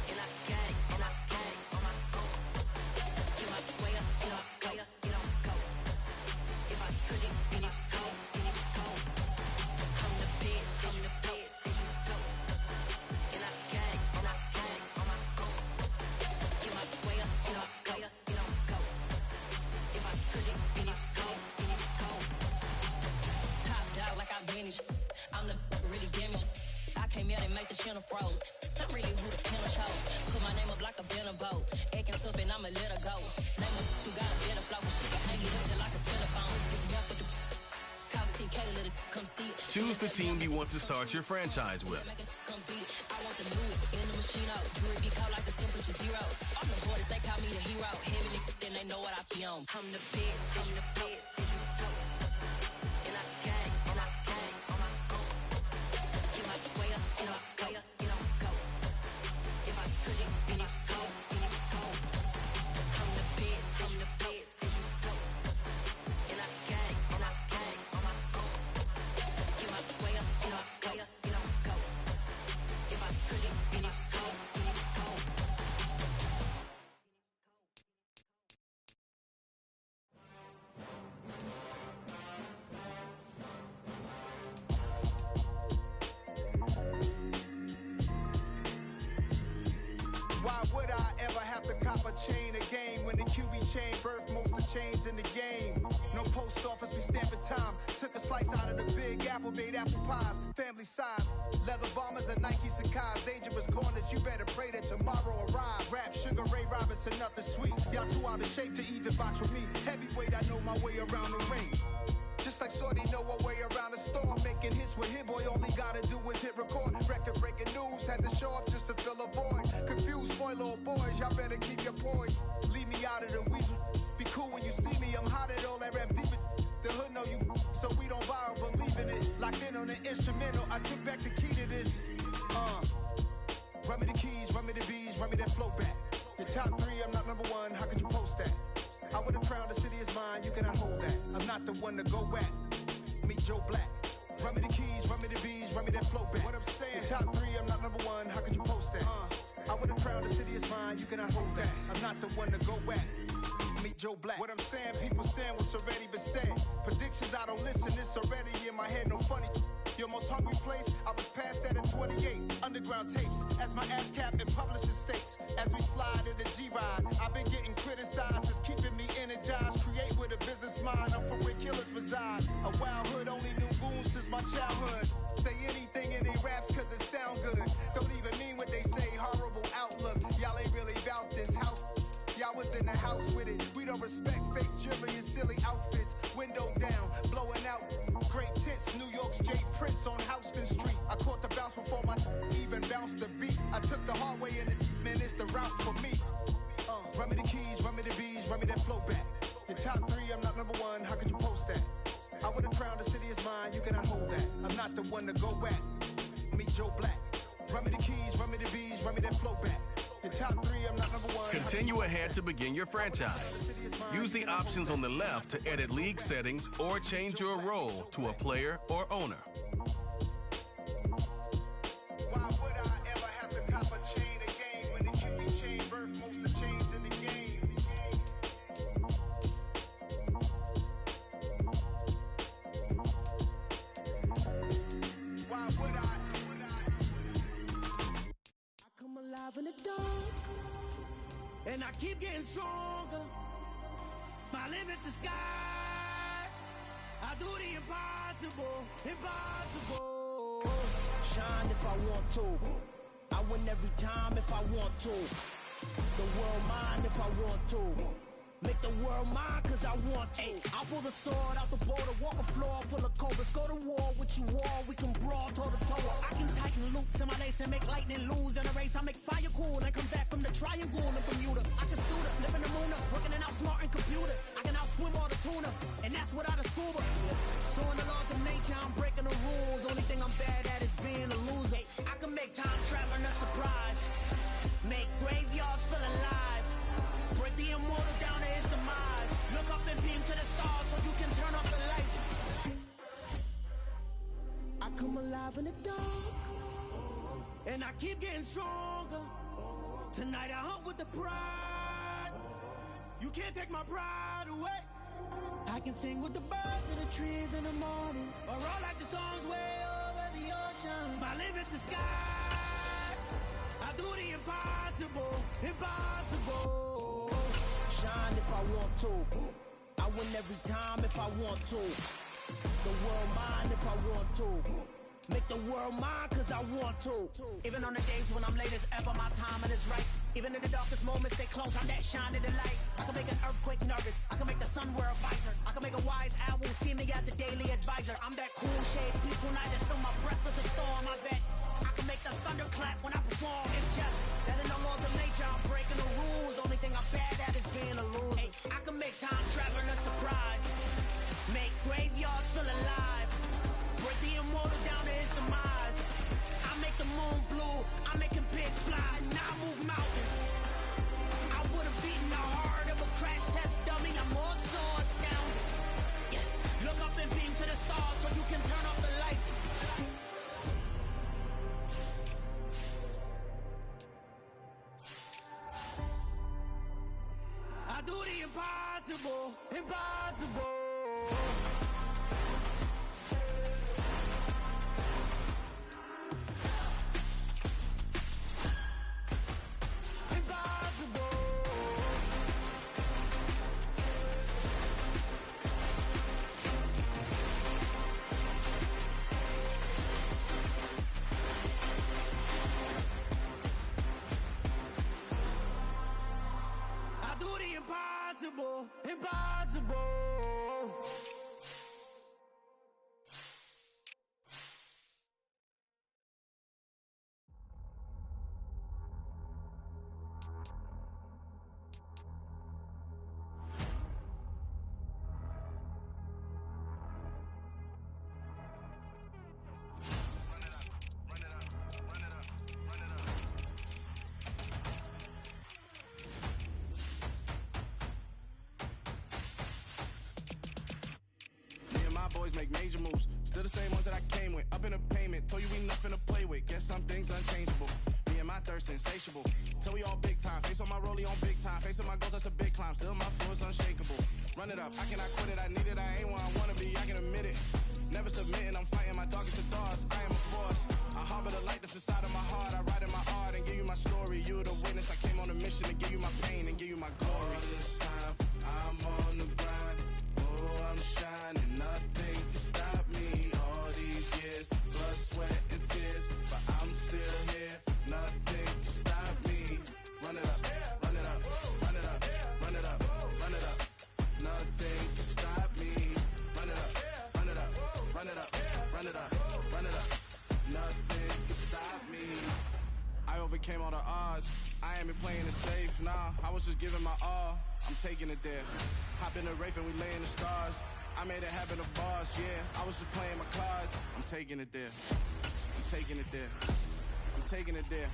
and I got it, on my own. Get my way up, get my go. If I touch it, then it's finished. I'm the really damaged. I came out and make the channel froze. I'm really who the panel chose. Put my name up like a banner boat. Acting tough and I'ma let her go. Name her who got a better flow. She can hang it up just like a telephone. If you up with the cost 10K to let it come see it. Choose the team you want to start your franchise with. Come beat it. I want the new in the machine out. Jewelry get caught like the temperature zero. I'm the boys, they call me the hero. Heavily, then they know what I be on. I'm the best, I'm the best. And I got it, and I got it on my own. Get my way up, and I go up, and I go. If I touch it, then it's cold, then it's cold. I'm the best, I'm the best. And I got it, and I got it on my own. Get my way up, and I go up, and I go. If I touch it, then it's cold, then it's cold. Why would I ever have to cop a chain again when the QB chain birthed most of chains in the game? No post office, we stamping time. Took a slice out of the big apple, made apple pies, family size. Leather bombers and Nike Sacai's. Dangerous corners, you better pray that tomorrow arrives. Rap, Sugar Ray Robinson, nothing sweet. Y'all too out of shape to even box with me. Heavyweight, I know my way around the ring. Just like Shorty know her way around the storm. Making hits with Hit Boy, all he gotta do is hit record. Record breaking news, had to show up just to fill a void. Confused boy, little boys, y'all better keep your poise. Leave me out of the weasel. Be cool when you see me, I'm hot at all that rap deep. The hood know you, so we don't borrow, believe in it. Locked in on the instrumental, I took back the key to this. Run me the keys, run me the bees, run me that flow back. Your top three, I'm not number one, how could you post that? I would have crowned the city is mine, you cannot hold that. I'm not the one to go at. Meet Joe Black. Run me the keys, run me the bees, run me that flow back. What I'm saying, your top three, I'm not number one, how could you post that? I would have crowned the city is mine, you cannot hold that. I'm not the one to go at. Meet Joe Black. What I'm saying, people saying what's already been said. Predictions, I don't listen, it's already in my head, no funny. Your most hungry place, I was past that at 28. Underground tapes, as my ass cap in publishing states. As we slide in the G-Ride, I've been getting criticized, it's keeping me energized. Create with a business mind, I'm from where killers reside. A wild hood, only knew goons since my childhood. Say anything in they raps cause it sound good. Don't even mean what they say, horrible outlook. Y'all ain't really about this house. Y'all was in the house with it. We don't respect fake jewelry and silly outfits. Window down, blowing out great tits. New York's Jay Prince on Houston Street. I caught the bounce before my even bounced the beat. I took the hard way in it, man, it's the route for me. Run me the keys, run me the bees, run me that flow back. Your top three, I'm not number one, how could you post that? I would have crowned the city is mine, you cannot hold that. I'm not the one to go at. Meet Joe Black. Run me the keys, run me the bees, run me that flow back. Your top three, I'm not number one. Continue ahead to begin your franchise. Use the options on the left to edit league settings or change your role to a player or owner. Why would I ever have to cop a chain again when the QB chain birthed most of chains in the game? Why would I? I'm alive in the dark, and I keep getting stronger. My limit's the sky. I do the impossible, impossible. Shine if I want to. I win every time if I want to. The world mine if I want to. Make the world mine cause I want to. I'll pull the sword out the border, walk a floor full of cobras. Go to war with you all, we can brawl toe to toe. I can tighten loops in my lace and make lightning lose in a race. I make fire cool and come back from the triangle in Bermuda. I can suit up, live in the moon up, working and outsmarting computers. I can outswim all the tuna, and that's without a scuba. So in the laws of nature, I'm breaking the rules. Only thing I'm bad at is being a loser. I can make time traveling a surprise, make graveyards feel alive. Break the immortal down to his demise. Look up and beam to the stars so you can turn off the lights. I come alive in the dark, and I keep getting stronger. Tonight I hunt with the pride. You can't take my pride away. I can sing with the birds and the trees in the morning, or roll like the storms way over the ocean. My limit's the sky. I do the impossible, impossible. Shine if I want to. I win every time if I want to. The world mine if I want to. Make the world mine cause I want to. Even on the days when I'm late as ever, my timing is right. Even in the darkest moments, stay close, I'm that shining the light. I can make an earthquake nervous, I can make the sun wear a visor. I can make a wise owl see me as a daily advisor. I'm that cool shade, peaceful night, and still my breath is a storm, I bet. I can make the thunder clap when I perform. It's just that in the laws of nature, I'm breaking the rules. Only thing I'm bad at is being a loser. Hey, I can make time travel a surprise. Make graveyards feel alive. Break the immortal down to his demise. I make the moon blue, I'm making pigs fly. Now I move mountains. I would've beaten the heart of a crash test dummy. I'm more so astounded. Yeah. Look up and beam to the stars so you can turn off the lights. I do the impossible, impossible. Impossible, impossible. Boys make major moves, still the same ones that I came with. Up in a payment, told you we nothing to play with. Guess some things unchangeable. Me and my thirst insatiable. Till we all big time. Face on my rollie on big time. Face on my goals, that's a big climb. Still my flow is unshakable. Run it up, I cannot quit it. I need it, I ain't where I wanna be. I can admit it. Never submitting, I'm fighting my darkest of thoughts. I am a force. I harbor the light that's inside of my heart. I write in my art and give you my story. You the witness. I came on a mission to give you my pain and give you my glory. All this time, I'm on the grind. Oh, I'm shining. Nothing can stop me. All these years, blood, sweat, and tears, but I'm still here. Nothing can stop me. Run it up, run it up, run it up, run it up, run it up. Nothing can stop me. Run it up, run it up, run it up, run it up, run it up. Nothing can stop me. I overcame all the odds. I ain't been playing it safe, nah. I was just giving my all. I'm taking it there. Hop in the Wraith and we lay in the stars. I made it happen to bars, yeah. I was just playing my cards. I'm taking it there. I'm taking it there. I'm taking it there.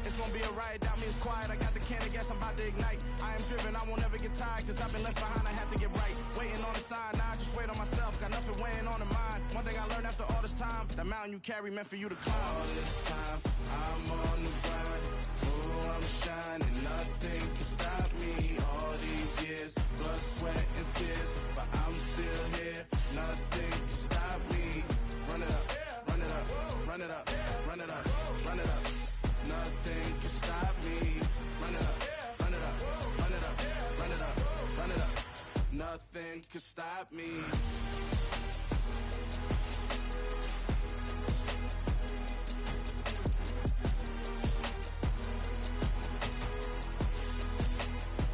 It's gonna be a riot, doubt me it's quiet. I got the can of gas, I'm about to ignite. I am driven, I won't ever get tired, cause I've been left behind, I have to get right. Waiting on the sign, now I just wait on myself. Got nothing weighing on the mind. One thing I learned after all this time, the mountain you carry meant for you to climb. All this time, I'm on the grind. Oh, I'm shining, nothing can stop me. All these years, blood, sweat, and tears, but I'm still here. Nothing can stop me. Run it up, run it up, run it up, run it up, run it up. Nothing can stop me. Run it up, run it up, run it up, run it up, run it up. Nothing can stop me.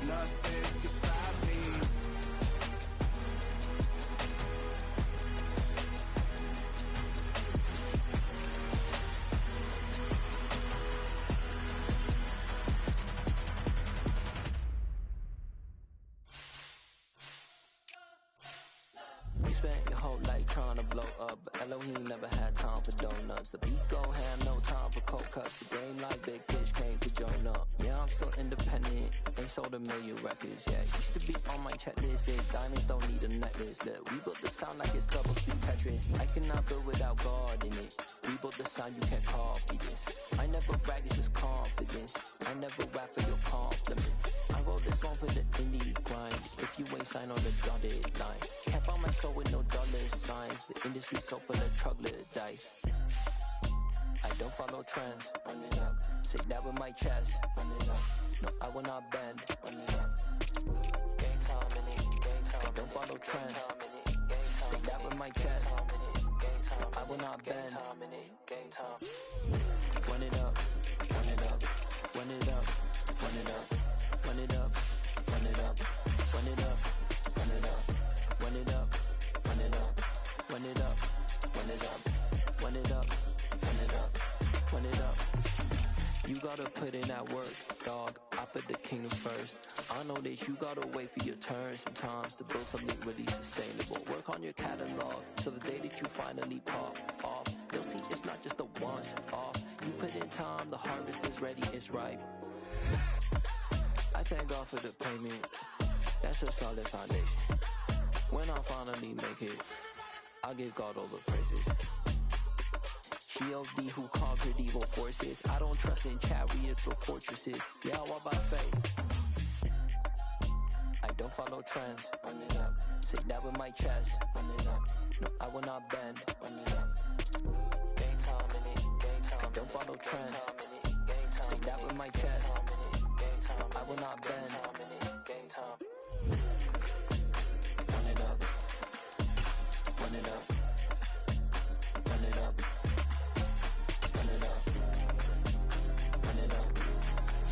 Nothing can stop me. You spent your whole life trying to blow up, but Elohim never had time for donuts. The beat go ham, no time for cold cuts. The game like Big Fish came to join up. Yeah, I'm still independent, ain't sold a million records. Yeah, used to be on my checklist. Big diamonds don't need a necklace. Look, we built the sound like it's double speed Tetris. I cannot build without God in it. We built the sound, you can't copy this. I never brag, it's just confidence. I never rap for your compliments. I wrote this one for the indie grind. If you ain't signed on the dotted line, can't buy my soul with no dollar signs. The industry so full of troglodytes. I don't follow trends. Run it up. Say that with my chest. Run it up. No, I will not bend. Run it up. Gang time in it. don't follow trends. Say that with my chest. I will not bend. Run it up, run it up, run it up, run it up, run it up, run it up, run it up, run it up, run it up, run it up, run it up, run it up, run it up, run it up, run it up. You gotta put in that work, dog. I put the kingdom first. I know that you gotta wait for your turn sometimes to build something really sustainable. Work on your catalog, so the day that you finally pop off, you'll see it's not just a once off. You put in time, the harvest is ready, it's ripe. I thank God for the payment. That's a solid foundation. When I finally make it, I'll give God all the praises. G.O.D. who conquered evil forces. I don't trust in chariots or fortresses. Yeah, I walk by faith. I don't follow trends. Run it up. Say that with my chest. Run it up. No, I will not bend. Run it up. Game time in it. Game time. I don't follow trends. Say that with my chest. I will not bend. Game time. Run it up. Run it up. Run it up.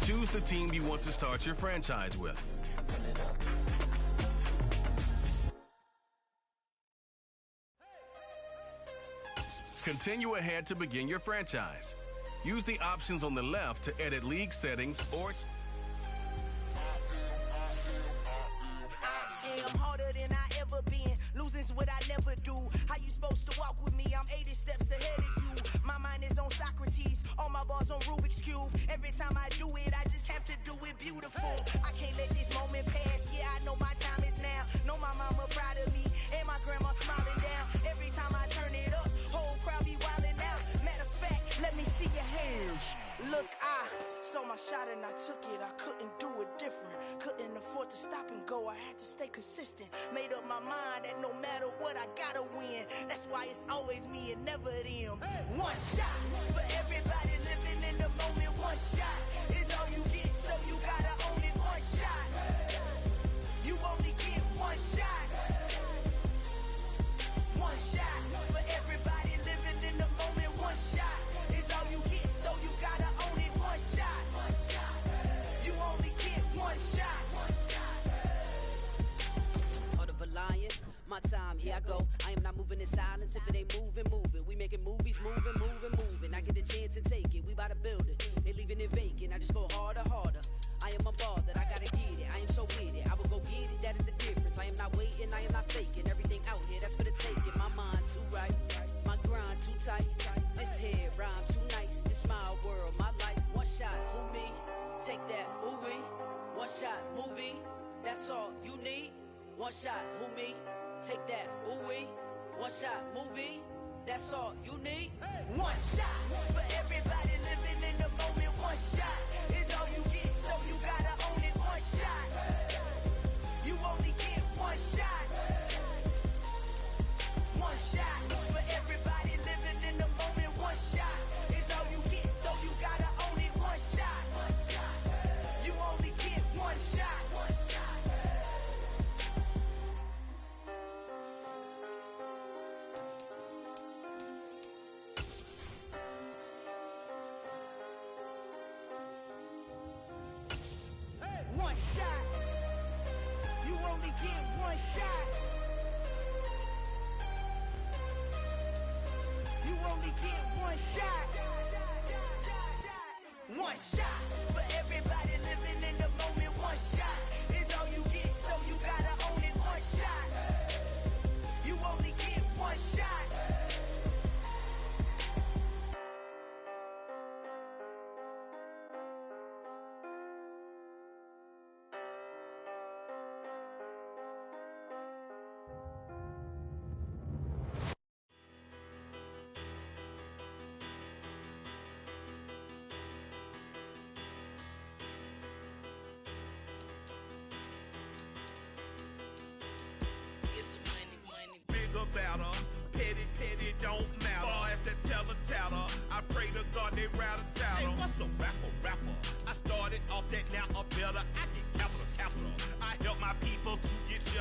Choose the team you want to start your franchise with. Continue ahead to begin your franchise. Use the options on the left to edit league settings or... I am harder than I ever been. Losing's what I never do. How you supposed to walk with me? I'm 80 steps ahead of you. My mind is on Socrates. All my bars on Rubik's Cube. Every time I do it, I just have to do it beautiful. I can't let this moment pass. Yeah, I know my time is now. Know my mama proud of me. And my grandma smiling down. Every time I turn it up, whole crowd be wilding out. Matter of fact, let me see your hands. Look, I saw my shot and I took it. I couldn't do it different. Couldn't afford to stop and go. I had to stay consistent. Made up my mind that no matter what, I gotta win. That's why it's always me and never them. One shot for everybody living in the moment. One shot is all you get, so you gotta own it. One shot. You only get one shot. One shot for everybody living in the moment. One shot is all you get, so you gotta own it. One shot. You only get one shot. Heart of a lion, my time, here I go. I am not moving in silence. If it ain't moving, moving. We making movies, moving, moving, moving. I get a chance and take it. We bout to build it. They leaving it vacant. I just go harder, harder. I am a ball that I gotta get it. I am so with it. I will go get it. That is the difference. I am not waiting. I am not faking. Everything out here, that's for the taking. My mind too right. My grind too tight. This head rhyme too nice. This my world, my life. One shot, who me? Take that, ooh wee. One shot, movie. That's all you need. One shot, who me? Take that, ooh wee. One shot, movie. That's all you need. One shot for everybody living in the moment. One shot is all you get, so you gotta own it. One shot. You only get one shot. One shot for everybody living in the moment. One shot is all you get, so you gotta own it. One shot. You only get one shot. One shot. You only get one shot. You only get one shot. One shot for everybody living in the moment. One shot is all you get, so you gotta own it. One shot. You only get one shot. Bigger, better, petty, petty, don't matter. Far as the teller, I pray to God they rattle tattle. Hey, what's a rapper? I started off that, now I'm better. I get capital. I help my people to get you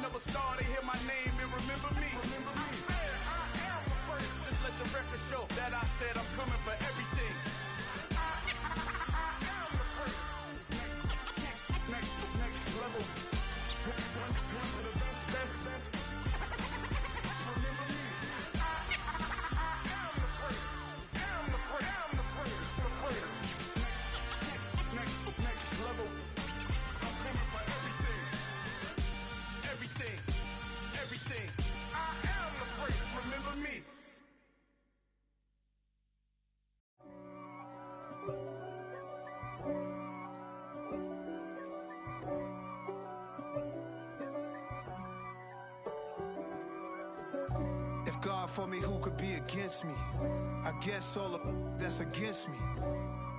Rising of a star, they hear my name and remember me. I am the first. Just let the record show that I said I'm coming for everything. I am the first. Next level. One of the best. Remember me. I am the first. Am the first. Next level. I'm coming for everything. Everything. I am the first. Remember me. If God for me, who could be against me? I guess all of that's against me.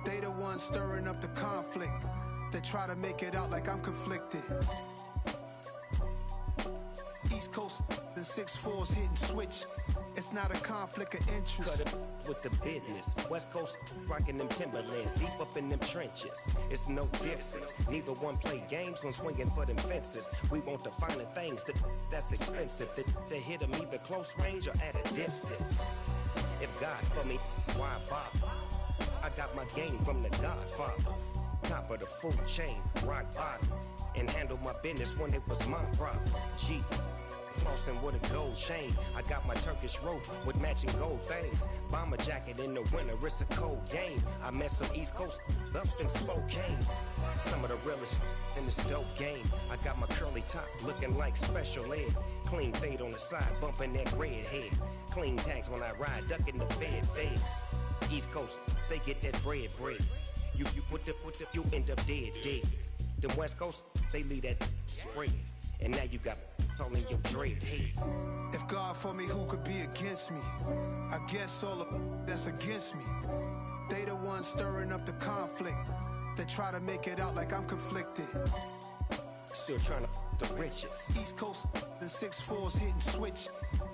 They the ones stirring up the conflict. They try to make it out like I'm conflicted. East Coast and 6'4s hitting switch. It's not a conflict of interest. Cut it with the business. West Coast rocking them Timberlands, deep up in them trenches. It's no difference. Neither one play games when swinging for them fences. We want the finer things that's expensive. That hit them either close range or at a distance. If God for me, why bother? I got my game from the Godfather. Top of the food chain, rock bottom. And handle my business when it was my problem. Jeep. Flossing with a gold chain. I got my Turkish rope with matching gold things. Bomber jacket in the winter, it's a cold game. I met some East Coast up in Spokane. Some of the realest in this dope game. I got my curly top looking like special ed. Clean fade on the side, bumping that red head. Clean tags when I ride, ducking the feds. East Coast, they get that bread. You put the, you end up dead. Them West Coast, they leave that spread. And now you got all in your dread head. If God for me, who could be against me? I guess all of that's against me. They the ones stirring up the conflict. They try to make it out like I'm conflicted. Still trying to the riches. East Coast and 6'4s hitting switch.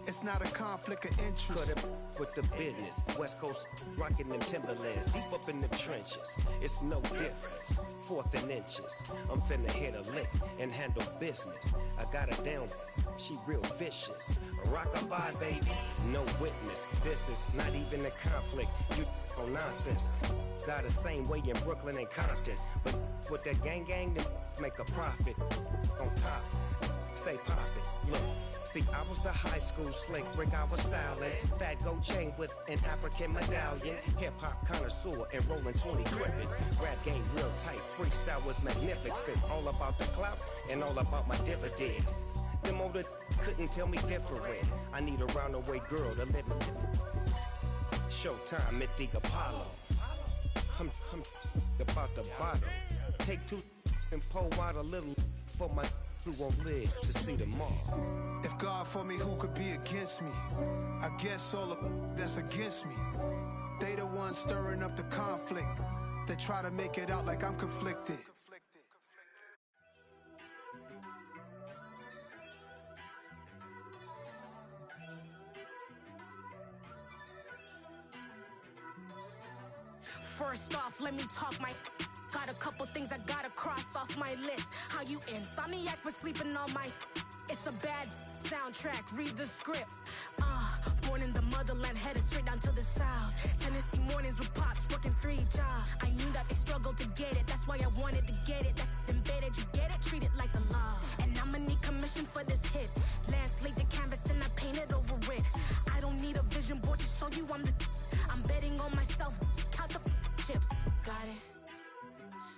It's not a conflict of interest. Cut it with the business. West Coast rocking them Timberlands, deep up in the trenches. It's no difference. 4th and inches. I'm finna hit a lick and handle business. I got her down, she real vicious. Rockabye, baby, no witness. This is not even a conflict. You on nonsense. Got the same way in Brooklyn and Compton. But with that gang, then make a profit. On top, stay poppin'. Look. See, I was the high school slick Rick, I was styling. Fat gold chain with an African medallion. Hip-hop connoisseur and rolling 20 gripping. Rap game real tight, freestyle was magnificent. All about the clout and all about my dividends. Them older couldn't tell me different. I need a roundaway girl to live in. Showtime at the Apollo. I'm about the bottle. Take 2 and pour out a little for my who won't live to see tomorrow. If God for me, who could be against me? I guess all of that's against me. They the ones stirring up the conflict. They try to make it out like I'm conflicted. First off, let me talk my. Got a couple things I gotta cross off my list. How you insomniac for sleeping on my. It's a bad soundtrack, read the script. Born in the motherland, headed straight down to the south. Tennessee mornings with pops, working 3 jobs. I knew that they struggled to get it, that's why I wanted to get it. That embedded, you get it, treat it like a law. And I'ma need commission for this hit. Lance laid the canvas and I painted over it. I don't need a vision board to show you I'm betting on myself, count the chips. Got it.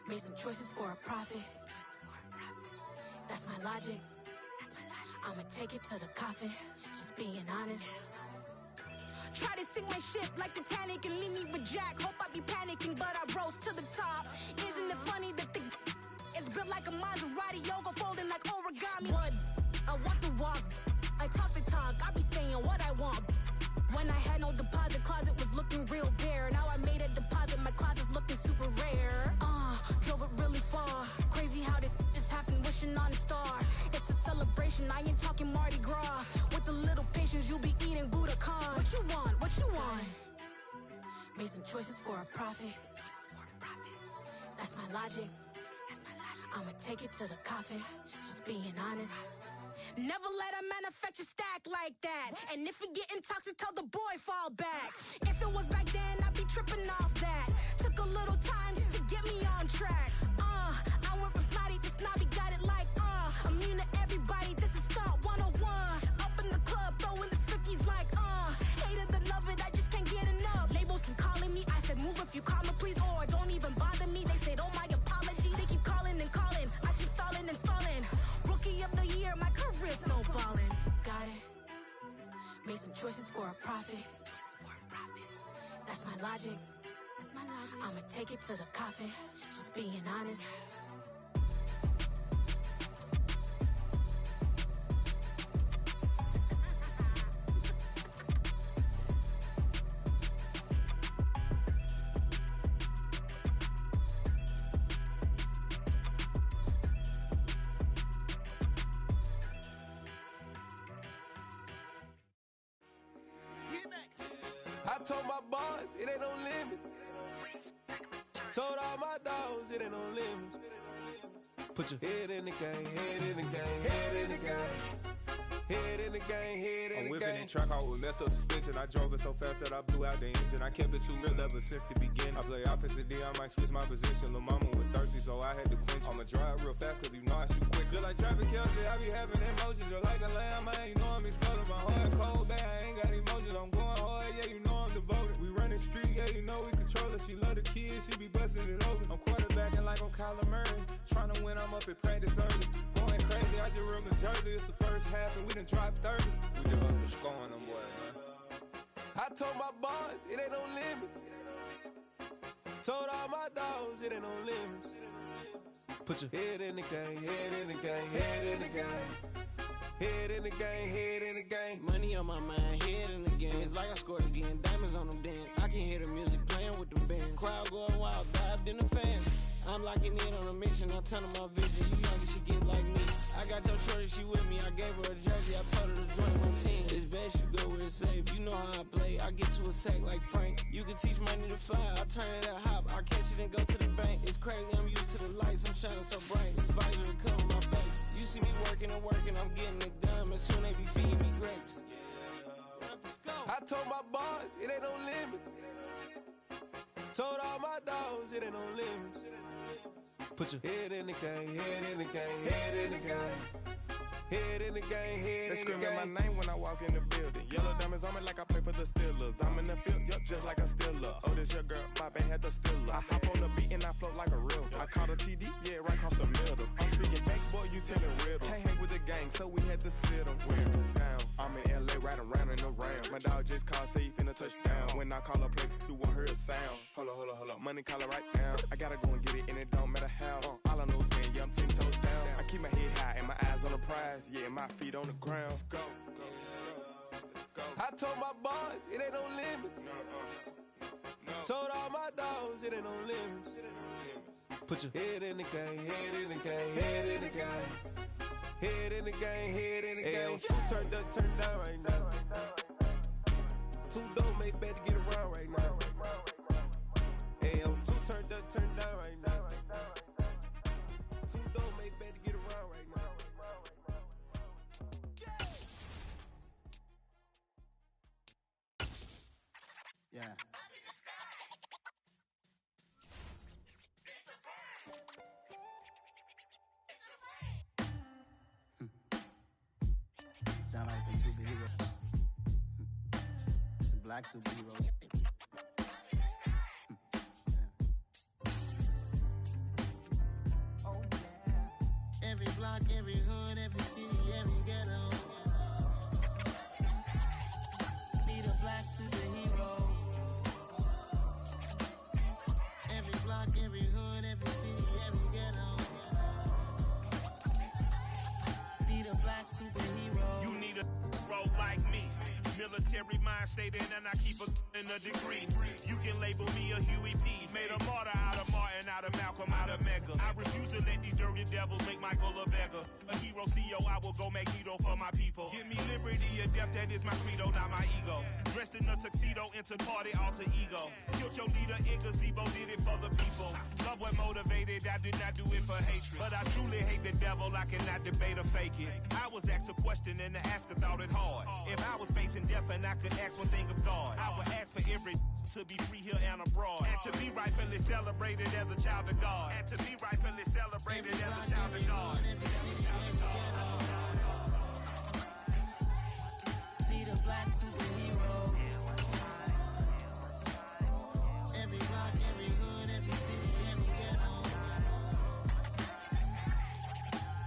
Made some choices for a profit. That's my logic. I'ma take it to the coffin. Just being honest. Try to sink my ship like Titanic and leave me with Jack. Hope I be panicking, but I rose to the top. Isn't it funny that the is built like a Maserati, yoga folding like origami? What? I walk the walk. I talk the talk. I be saying what I want. When I had no deposit, closet was looking real bare. Now I made a deposit, my closet's looking super rare. Drove it really far. Crazy how did just happen, wishing on a star. It's a celebration, I ain't talking Mardi Gras. With a little patience, you'll be eating Budokan. What you want? What you want? Made some choices for a profit. That's my logic. I'ma take it to the coffin. Just being honest. Never let a manufacture stack like that. And if it getting toxic, tell the boy fall back. If it was back then, I'd be tripping off that. Took a little time just to get me on track. I went from snotty to snobby, got it like immune to everybody, this is Stunt 101. Up in the club, throwing the spookies like hate it or love it, I just can't get enough. Labels keep calling me, I said move if you call me please, or don't even bother me. They said oh my apology, they keep calling and calling, I keep stalling and stalling. Rookie of the year, my career snowballing. Got it. Made some choices for a profit. That's my logic. I'ma take it to the coffin. Just being honest. I told my boys, it ain't no limits. Told all my dogs, it ain't no limits. Put your head in the game, head in the game, head in the game. Head in the game, head in the game. I'm whipping in track, I was messed up suspension. I drove it so fast that I blew out the engine. I kept it too real ever since the beginning. I play offensive D, I might switch my position. Lil' mama was thirsty, so I had to quench. I'ma drive real fast, cause you know I shoot quick. Just like traffic Kelsey, I be having emotions. Just like a lamb, I ain't know I'm exploding. My heart cold, bad, I ain't got emotions. I'm going hard, yeah, you know I'm devoted. We running streets, yeah, you know we control it. She love the kids, she be busting it over. I'm quarterbacking like I'm Kyler Murray. Trying to win, I'm up at practice early. Going crazy, I just ripped the jersey. It's the first half and we done dropped 30. We just up to scoring them, boy, man. I told my boys, it ain't no limits. Told all my dogs, it ain't no limits. Put your head in the game, head in the game, head in the game. Head in the game, head in the game. Money on my mind, head in the game. It's like I scored again, diamonds on them dance. I can hear the music playing with the bands. Crowd going wild, dived in the fans. I'm locking in on a mission, I tell them my vision. You young, you should get like me. I got your shorty, she with me. I gave her a jersey, I told her to join my team. It's best you go where it's safe. You know how I play, I get to a sack like Frank. You can teach money to fly, I turn it at hop. I catch it and go to the bank. It's crazy, I'm used to the lights, I'm shining so bright. It's visor to cover my face. You see me working and working, I'm getting it done. And soon they be feeding me grapes. I told my boys, it ain't no limits. Told all my dogs, it ain't no limits. Put your head in the game, head in the game, head in the game. Head in the game, head in the game. They screaming my name when I walk in the building. Yellow diamonds on me like I play for the Steelers. I'm in the field, yup, just like a Steeler. Oh, this your girl, my band had the Steeler. I hop on the beat and I float like a real. I caught a TD, yeah, right across the middle. I'm speaking facts, boy, you telling riddles. Can't hang with the gang, so we had to sit them down. I'm in LA, riding around in the round. My dog just called, say he finna touch down. When I call a play, you won't hear a sound. Hold up, money call it right now. I gotta go and get it, and it don't matter how. All I know is, man, yeah, I'm 10 toes down. I keep my head high and my eyes on the prize. Yeah, my feet on the ground. Let's go. Let's go. I told my boys, it ain't no limits. Told all my dogs, it ain't no limits. Put your head in the game, head in the game, head in the game. Head in the game, head in the game. Two turned up, turned down right now. Two don't make bad to get around right now. Hey, two turned up, turned down right now. Two don't make bad to get around right now. Yeah. Sound like some superheroes. Some black superheroes. Oh, yeah. Every block, every hood, every city, every ghetto. Need a black superhero. Every block, every hood, every city, every ghetto. Need a black superhero. You need a bro like me. military mind state and I keep in a degree. You can label me a Huey P. Made a martyr out of Martin, out of Malcolm, out of Mega. I refuse to let these dirty devils make Michael a beggar. A hero CEO, I will go Magneto for my people. Give me liberty or death, that is my credo, not my ego. Dressed in a tuxedo, into party, alter ego. Killed your leader in gazebo, did it for the people. Love what motivated, I did not do it for hatred. But I truly hate the devil, I cannot debate or fake it. I was asked a question and the asker thought it hard. If I was facing death and I could ask one thing of God, I would ask for every to be free here and abroad. And to be rightfully celebrated as a child of God. And to be rightfully celebrated as a child of God. Need a black superhero. Every block, every hood, every city, every ghetto.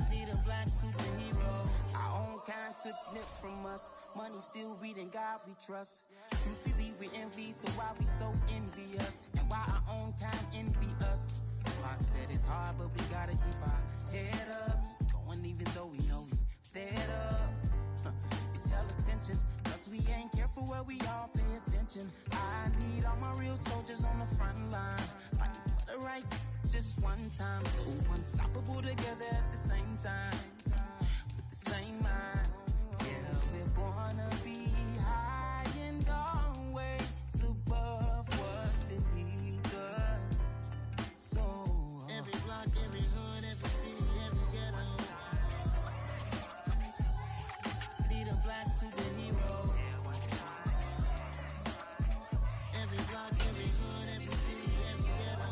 Need a black superhero. Our own kind took nip from us. Money still reading God we trust. Truthfully we envy, so why we so envious? And why our own kind envy us? Pac said it's hard, but we gotta keep our head up. Going even though we know we fed up. It's hell attention, cause we ain't careful where we all pay attention. I need all my real soldiers on the front line, fighting for the right just one time. So unstoppable together at the same time, with the same mind. Yeah, we're born to be high and always above what's beneath us. So every block, every hood, every city, every ghetto. Need a black superhero. Every block, every hood, every city, every ghetto.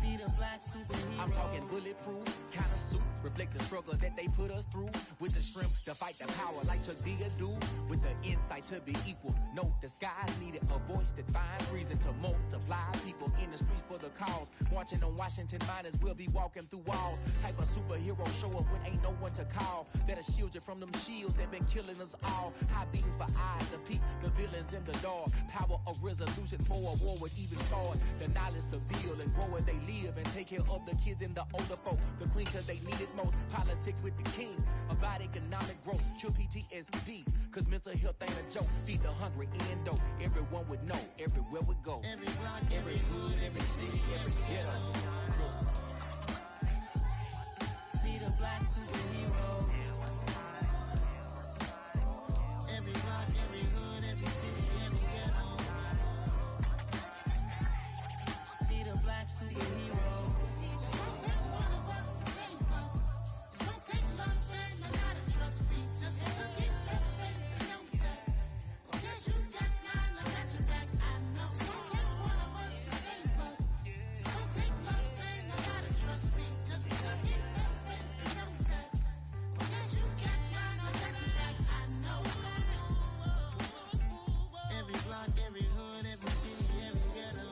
Need a black superhero. I'm talking bulletproof kind of suit, reflect the struggle that they put us through. With the strength to fight the power like Chuck D do. With the insight to be equal. Note the skies needed a voice that finds reason to multiply. People in the streets for the cause. Marching on Washington, might as well be walking through walls. Type of superhero show up when ain't no one to call. That'll shield you from them shields that been killing us all. High beams for eyes to peek the villains in the dark. Power of resolution for a war would even start. The knowledge to build and grow where they live and take care of the kids and the older folk. The queen cause they need it most. Politics with the kings about economic growth. Cure PTSD cause mental health ain't a joke. Feed the hungry and dope. Everyone would know everywhere we go. Every block, every hood, every city, every ghetto. Need a black superhero. Every block, every hood, every city, every ghetto. Need a black superhero. It's gonna take one of us to save us. It's gonna take love and a lot of trust. We just got to get that faith and know that. Because you got mine, I got your back. I know. It's gonna take one of us to save us. It's gonna take love and a lot of trust. We just got to get that faith and know that. Because you got mine, I got your back. I know. Every block, every hood, every city, every ghetto.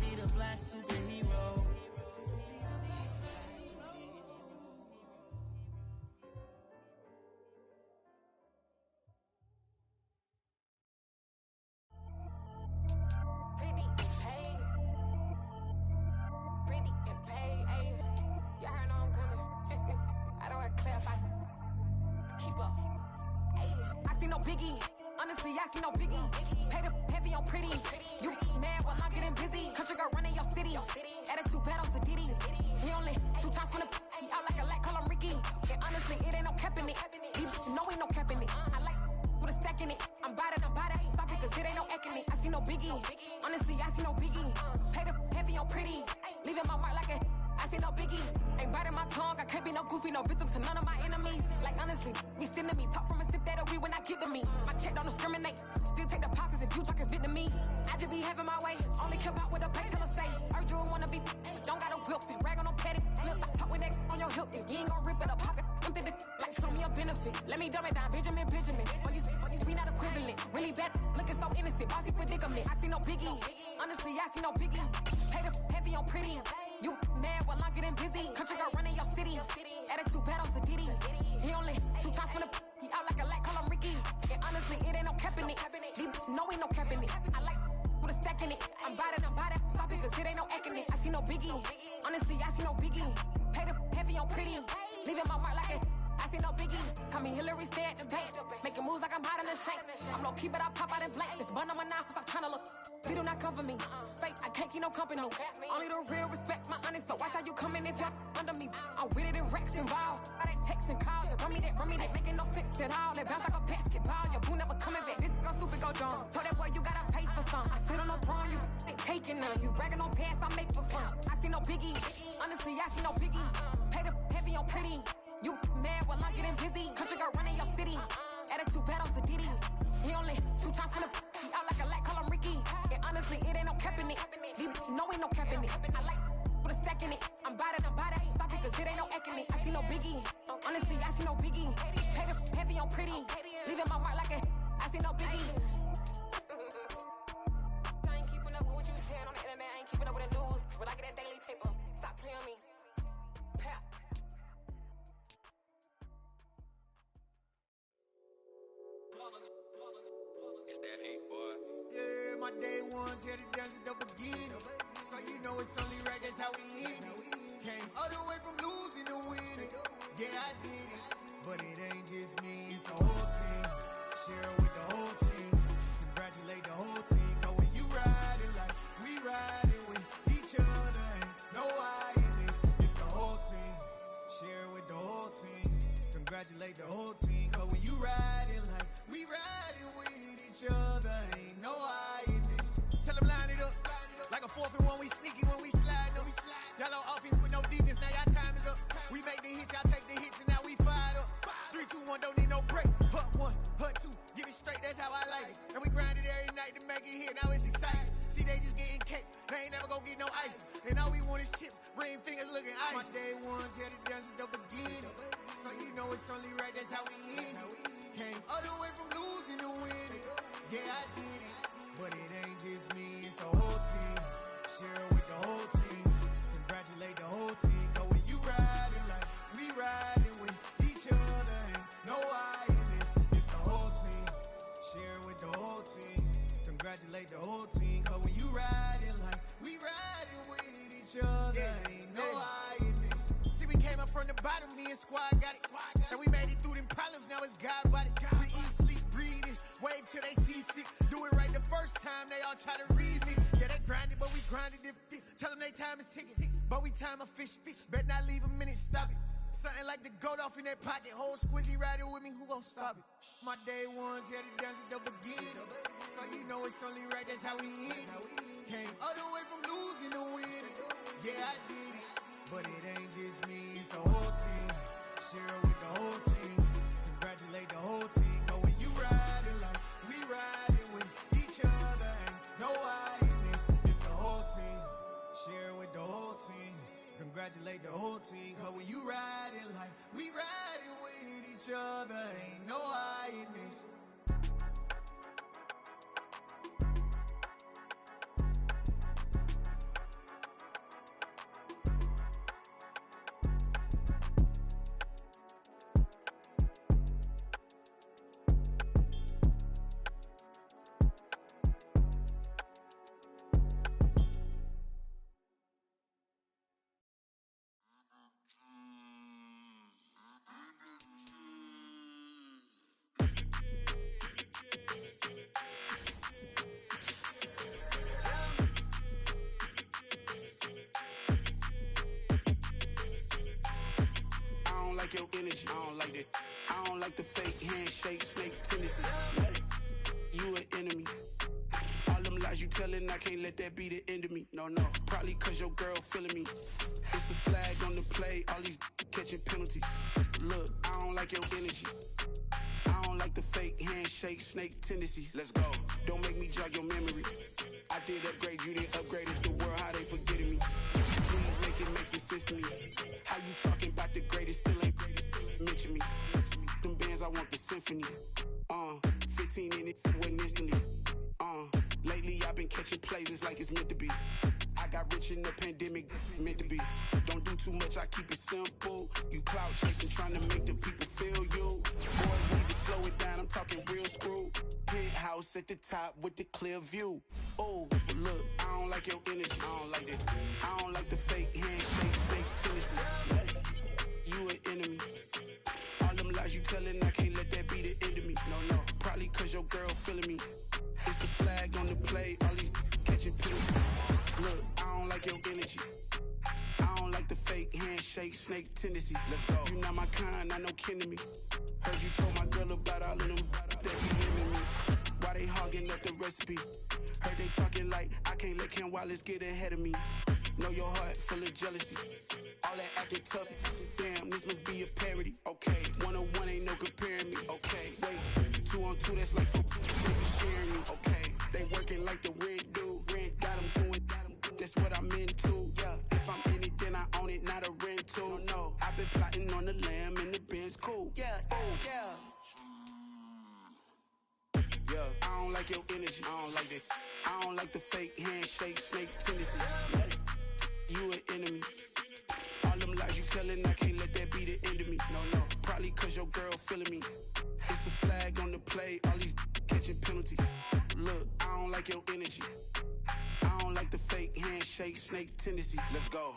Need a black superhero. Pretty and paid. Pretty and paid, ayy. Y'all heard I'm coming. I don't want to clarify. Keep up. Ayy. I see no biggie. Honestly, I see no biggie. Pay the heavy on pretty. You mad while I'm getting busy. Country girl running your city. Attitude bad on Sadiddy. He only 2 times from the he out like a light, call him Ricky. And honestly, it ain't no cap in it. These know ain't no cap in it. I like with a stack in it. I'm bad. Stop it, cause it ain't no eck in it. I see no biggie. Honestly, I see no biggie. Pay the heavy on pretty. Leaving my mark like a I see no biggie. Ain't biting my tongue. I can't be no goofy, no victim to none of my enemies. Like honestly, be sending me talk from a sip that'll be when I get to me. My check don't discriminate. Still take deposits if you talking Vietnamese. I just be having my way. Only come out with a pay till I say. Urge you wanna be. Don't got no whip and rag on no petty. Lips, I talk with that on your hip. If you ain't gon' rip it up, pop it. Empty the like show me a benefit. Let me dumb it down, Benjamin. For you, we not equivalent. Really bad, looking so innocent. Bossy predicament. I see no biggie. Honestly, I see no biggie. Pay the heavy on pretty. You mad while I'm getting busy. Country girl running your city. Attitude bad on Sadiddy. He only 2 times from the he out like a light, call him Ricky. And honestly, it ain't no cap in it. These know ain't no cap in it. I like with a stack in it. I'm bad. Stop it, cause it ain't no eck in it. I see no biggie. Honestly, I see no biggie. Pay the heavy on pretty. leaving my mark like it. I see no biggie. Call me Hillary, stay at the bank. Making moves like I'm hot in the shank. I'm low key, but I pop out in blank. This bun on my knife, I'm trying to look. They do not cover me. Fake, I can't keep no company. Only the real respect my honest. So watch how you coming if you're under me. I'm with it in Rex involved. All that text and calls. Just run me that. Making no sense at all. They bounce like a basketball. Your boo never coming back. This go stupid, go dumb. Told that boy you gotta pay for some. I sit on the throne, you ain't taking none. You bragging on pants, I make for fun. I see no biggie. Honestly, I see no biggie. Pay the heavy on pretty. You mad while I'm getting busy. Country girl running your city. Attitude bad on Sadiddy. He only 2 times from the he out like a light, call him Ricky. And honestly, it ain't no cap in it. These know ain't no cap in it. I like with a stack in it. I'm bad it, ain't stop it, cause it ain't no acting it. I see no biggie. Honestly, I see no biggie. Pay the heavy on pretty. Leaving my mark like a I see no biggie. I ain't keeping up with what you saying on the internet. I ain't keeping up with the news. But I get that daily paper. Stop playing on me. Pap. It's that hate, boy. Yeah, my day ones here to dance at the beginning. So you know it's only right, that's how we end it. Came all the way from losing to winning. Yeah, I did it. But it ain't just me, it's the whole team. Share it with the whole team. Congratulate the whole team. Cause when you riding like we riding with each other, ain't no I in this. It's the whole team. Share it with the whole team. Congratulate the whole team. Cause when you riding like we riding with each other, ain't no I in this. Tell them line it up. Like a 4th and 1, we sneaky when we slide them. Y'all on offense with no defense, now y'all time is up. We make the hits, y'all take the hits, and now we fired up. 3, 2, 1, don't need no break. Hut 1, hut 2, get it straight, that's how I like it. And we grind it every night to make it hit, now it's exciting. See, they just getting cake, they ain't never gonna get no ice. And all we want is chips, ring fingers looking ice. My day ones here to dance at the beginning. So you know it's only right, that's how we end it. Came all the way from losing to winning. Yeah, I did it. But it ain't just me, it's the whole team. Share it with the whole team. Congratulate the whole team. Cause when you riding like we riding with each other, ain't no I in this. It's the whole team. Share it with the whole team. Congratulate the whole team. Cause when you riding like we riding with each other, ain't no I in this. See, we came up from the bottom, me and squad got it. And we made it through them problems, now it's God body. We eat, sleep, breathe this. Wave till they see sick. Do it right the first time, they all try to remix. Yeah, they grinded, but we grinded if tell them they time is ticking. But we time a fish. Bet not leave a minute, stop it. Something like the goat off in that pocket. Whole squizzy riding with me, who gon' stop it? My day ones here to dance at the beginning. So you know it's only right, that's how we end it. Came all the way from losing to winning. Yeah, I did it. But it ain't just me, it's the whole team. Share it with the whole team. Congratulate the whole team. Cause when you riding like we riding with each other, ain't no I in this. It's the whole team. Share it with the whole team. Congratulate the whole team. Cause when you riding like we riding with each other, ain't no I in this. Like your energy, I don't like that. I don't like the fake handshake, snake tendency. You an enemy. All them lies you telling, I can't let that be the end of me. No, probably cause your girl feeling me. It's a flag on the play, all these catching penalties. Look, I don't like your energy. I don't like the fake handshake, snake tendency. Let's go. Don't make me jog your memory. I did upgrade, you didn't upgrade it. The world, how they forgetting me. Please make it make some sense to me. How you talking about the greatest, still ain't greatest. Mention me. Them bands, I want the symphony. 15 in it, went instantly. Lately I've been catching plays, it's like it's meant to be. I got rich in the pandemic, meant to be. Don't do too much, I keep it simple. You clout chasing, trying to make the people feel you. Boys need to slow it down, I'm talking real screw. Penthouse at the top with the clear view. Oh, look, I don't like your energy, I don't like that. I don't like the fake handshake, snake tendency. You an enemy. telling I can't let that be the end of me. No, probably cause your girl feeling me. It's a flag on the play, all these catching pills. Look, I don't like your energy. I don't like the fake handshake, snake tendency. Let's go. You not my kind, not no kin to me. Heard you told my girl about all of them that be hearing me. Why they hogging up the recipe? Heard they talking like I can't let Ken Wallace get ahead of me. Know your heart full of jealousy. All that acting tough, damn, this must be a parody. Okay, 1-on-1 ain't no comparing me. Okay, wait, 2-on-2, that's like for sharing me. Okay, they working like the rent dude. Rent got them doing, that's what I'm into. Yeah, if I'm in it, then I own it, not a rental. No, I've been plotting on the lamb and the Benz cool. Yeah, oh, yeah. Yeah, I don't like your energy. I don't like that. I don't like the fake handshake, snake tendency. You an enemy. All them lies you telling, I can't let that be the end of me. No, probably cause your girl feeling me. It's a flag on the play, all these catching penalties. Look, I don't like your energy. I don't like the fake handshake, snake tendency. Let's go.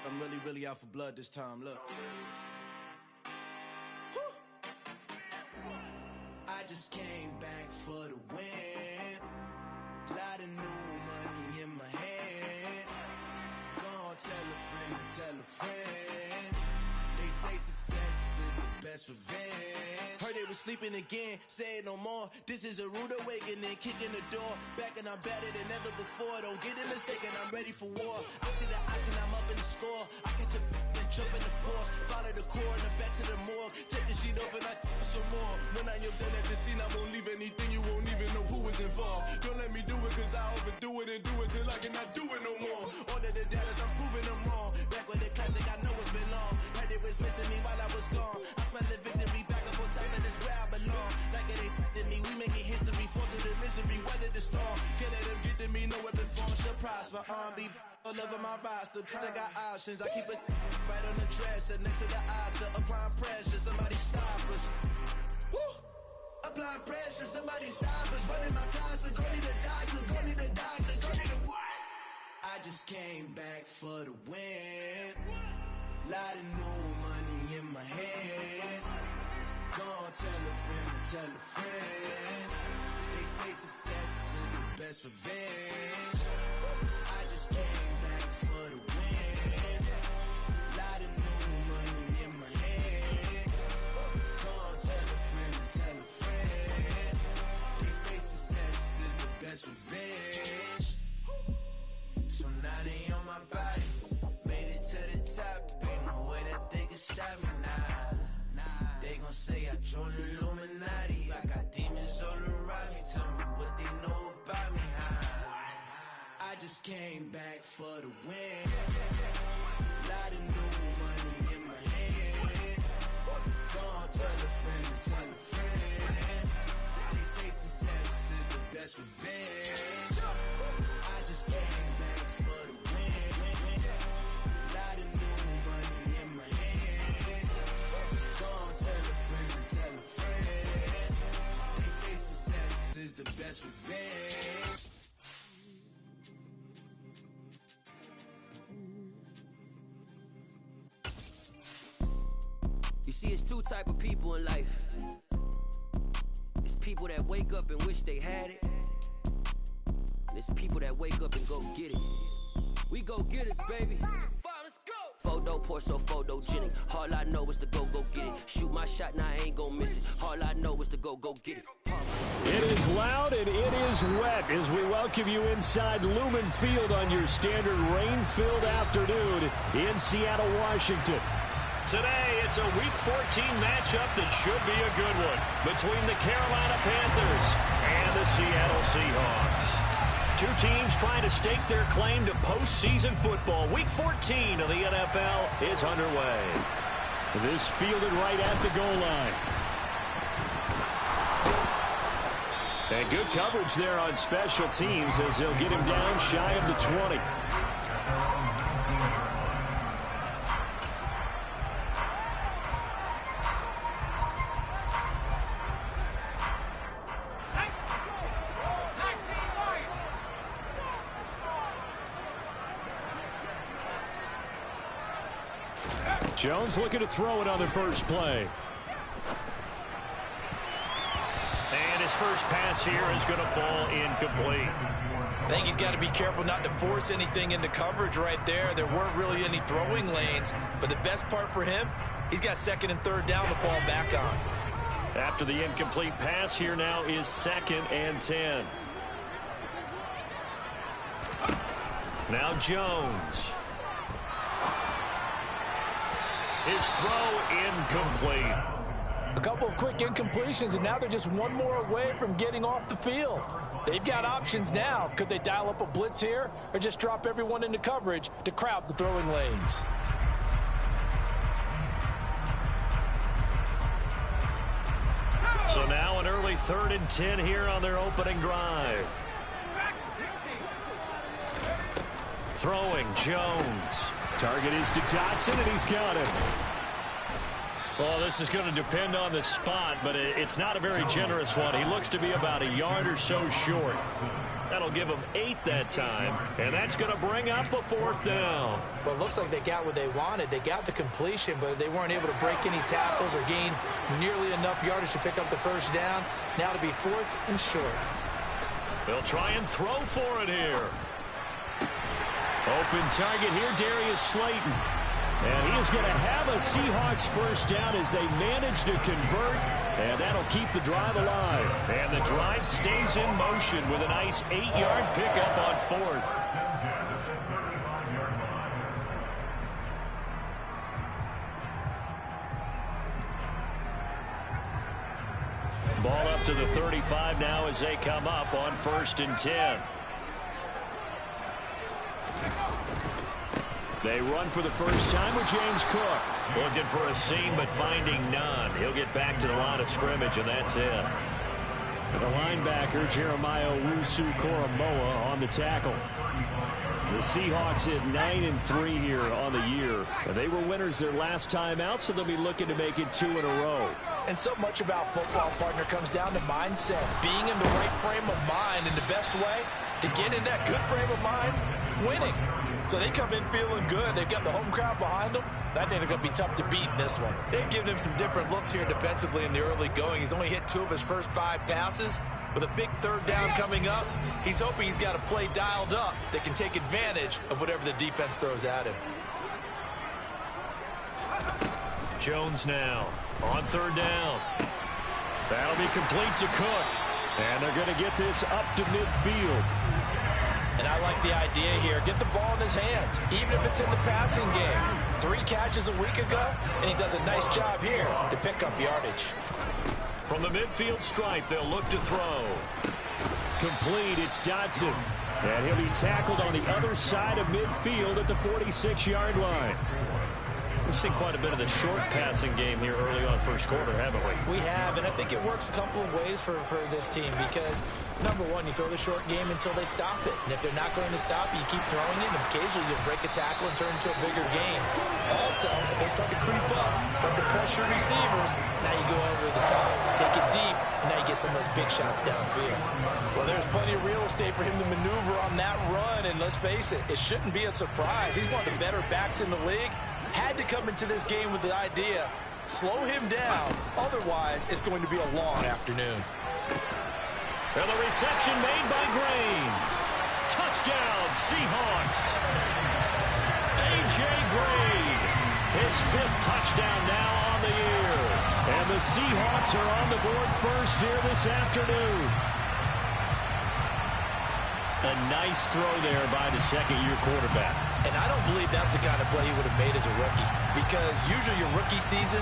I'm really out for blood this time, look. I just came back for the win. Lot of new money in my hand. Gonna tell a friend. They say success is the best revenge. Heard they was sleeping again, say it no more. This is a rude awakening, kicking the door. Back and I'm better than ever before. Don't get it mistaken, I'm ready for war. I see the option, I'm up in the score. I catch a and jump in the course. Follow the core and the back to the morgue. Take the sheet off and I some more. When I am done at the scene, I won't leave anything. You won't even know who was involved. Don't let me do it cause I overdo it and do it till I cannot do it no more. All of the doubters, I'm proving them wrong. Back with the classic, I know it's been long. Heard they was missing me while I was gone. I smell the victory back up on top and it's where I belong. Like it ain't to me, we making history. Fall through the misery, weather the storm. Can't let them get to me, no weapon form should prosper. R&B all over my roster. I got options, I keep it right on the dresser. Next to the Oscar, applying pressure. Somebody stop us. Woo! Applying pressure, somebody stop us. Running my casa, go need a doctor, go need a doctor, go need a what? I just came back for the win. Lot of new money in my hand. Gonna tell a friend. They say success is the best revenge. I just came back for the win. Lot of new money in my hand. Gonna tell a friend. They say success is the best revenge. So now they on my body. Made it to the top, ain't no way that they can stop me now. They gon' say I joined the Illuminati. I got demons all around me, tell me what they know about me, huh? I just came back for the win. Lot of new money in my hand. Gonna tell a friend. They say success is the best revenge. I just came back for the win. Is the best revenge. You see, it's two type of people in life. It's people that wake up and wish they had it. And it's people that wake up and go get it. We go get it, baby. Photo poor, so photogenic. All I know is to go get it. Shoot my shot, now I ain't gon' miss it. All I know is to go get it. It is loud and it is wet as we welcome you inside Lumen Field on your standard rain-filled afternoon in Seattle, Washington. Today, it's a Week 14 matchup that should be a good one between the Carolina Panthers and the Seattle Seahawks. Two teams trying to stake their claim to postseason football. Week 14 of the NFL is underway. This fielded right at the goal line. And good coverage there on special teams as they'll get him down shy of the 20. Jones looking to throw it on the first play. And his first pass here is going to fall incomplete. I think he's got to be careful not to force anything into coverage right there. There weren't really any throwing lanes, but the best part for him, he's got second and third down to fall back on. After the incomplete pass, here now is 2nd and 10. Now Jones. His throw incomplete. A couple of quick incompletions, and now they're just one more away from getting off the field. They've got options now. Could they dial up a blitz here or just drop everyone into coverage to crowd the throwing lanes? So now an early 3rd and 10 here on their opening drive. Throwing Jones. Target is to Dotson, and he's got him. Well, this is going to depend on the spot, but it's not a very generous one. He looks to be about a yard or so short. That'll give them 8 that time, and that's going to bring up a 4th down. Well, it looks like they got what they wanted. They got the completion, but they weren't able to break any tackles or gain nearly enough yardage to pick up the first down. Now to be 4th and short. They'll try and throw for it here. Open target here, Darius Slayton. And he is going to have a Seahawks first down as they manage to convert, and that'll keep the drive alive. And the drive stays in motion with a nice 8-yard pickup on 4th. Ball up to the 35 now as they come up on 1st and 10. They run for the first time with James Cook. Looking for a seam, but finding none. He'll get back to the line of scrimmage, and that's it. The linebacker, Jeremiah Owusu-Koramoah, on the tackle. The Seahawks at 9-3 here on the year. They were winners their last time out, so they'll be looking to make it 2 in a row. And so much about football, partner, comes down to mindset. Being in the right frame of mind, and the best way to get in that good frame of mind, winning. So they come in feeling good. They've got the home crowd behind them. I think they're going to be tough to beat in this one. They've given him some different looks here defensively in the early going. He's only hit 2 of his first 5 passes. With a big 3rd down coming up, he's hoping he's got a play dialed up that can take advantage of whatever the defense throws at him. Jones now on 3rd down. That'll be complete to Cook. And they're going to get this up to midfield. And I like the idea here. Get the ball in his hands, even if it's in the passing game. 3 catches a week ago, and he does a nice job here to pick up yardage. From the midfield stripe, they'll look to throw. Complete, it's Dotson. And he'll be tackled on the other side of midfield at the 46-yard line. We've seen quite a bit of the short passing game here early on first quarter, haven't we? We have, and I think it works a couple of ways for this team because, number one, you throw the short game until they stop it. And if they're not going to stop it, you keep throwing it, and occasionally you'll break a tackle and turn into a bigger game. Also, if they start to creep up, start to pressure receivers, now you go over the top, take it deep, and now you get some of those big shots downfield. Well, there's plenty of real estate for him to maneuver on that run, and let's face it, it shouldn't be a surprise. He's one of the better backs in the league. Had to come into this game with the idea, slow him down, otherwise it's going to be a long afternoon. And the reception made by Green. Touchdown, Seahawks. A.J. Green, his 5th touchdown now on the year. And the Seahawks are on the board first here this afternoon. A nice throw there by the 2nd-year quarterback. And I don't believe that's the kind of play he would have made as a rookie, because usually your rookie season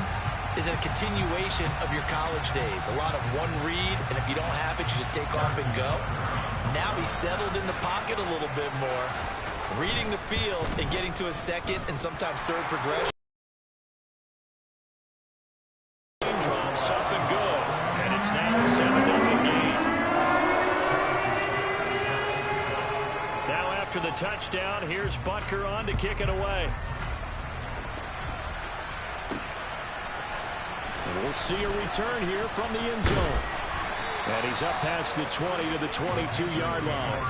is a continuation of your college days. A lot of one read, and if you don't have it, you just take off and go. Now he's settled in the pocket a little bit more, reading the field and getting to his 2nd and sometimes 3rd progression. Drops up and good, and it's now a 7-0 game. Now after the touchdown, here's Butker on to kick it away. And we'll see a return here from the end zone. And he's up past the 20 to the 22-yard line.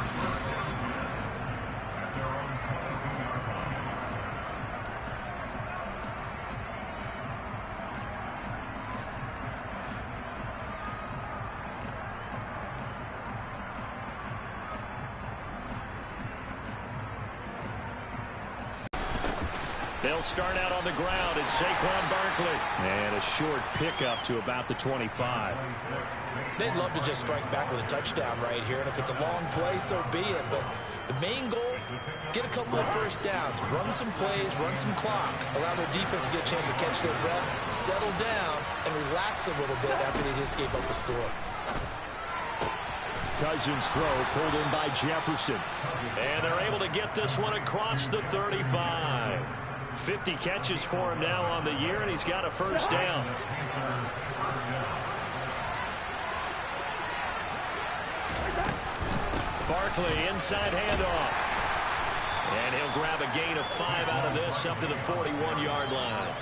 They'll start out on the ground. It's Saquon Barkley. And a short pickup to about the 25. They'd love to just strike back with a touchdown right here. And if it's a long play, so be it. But the main goal, get a couple of first downs, run some plays, run some clock, allow their defense to get a chance to catch their breath, settle down, and relax a little bit after they just gave up the score. Cousins' throw pulled in by Jefferson. And they're able to get this one across the 35. 50 catches for him now on the year, and he's got a first down. Barkley, inside handoff. And he'll grab a gain of 5 out of this up to the 41-yard line.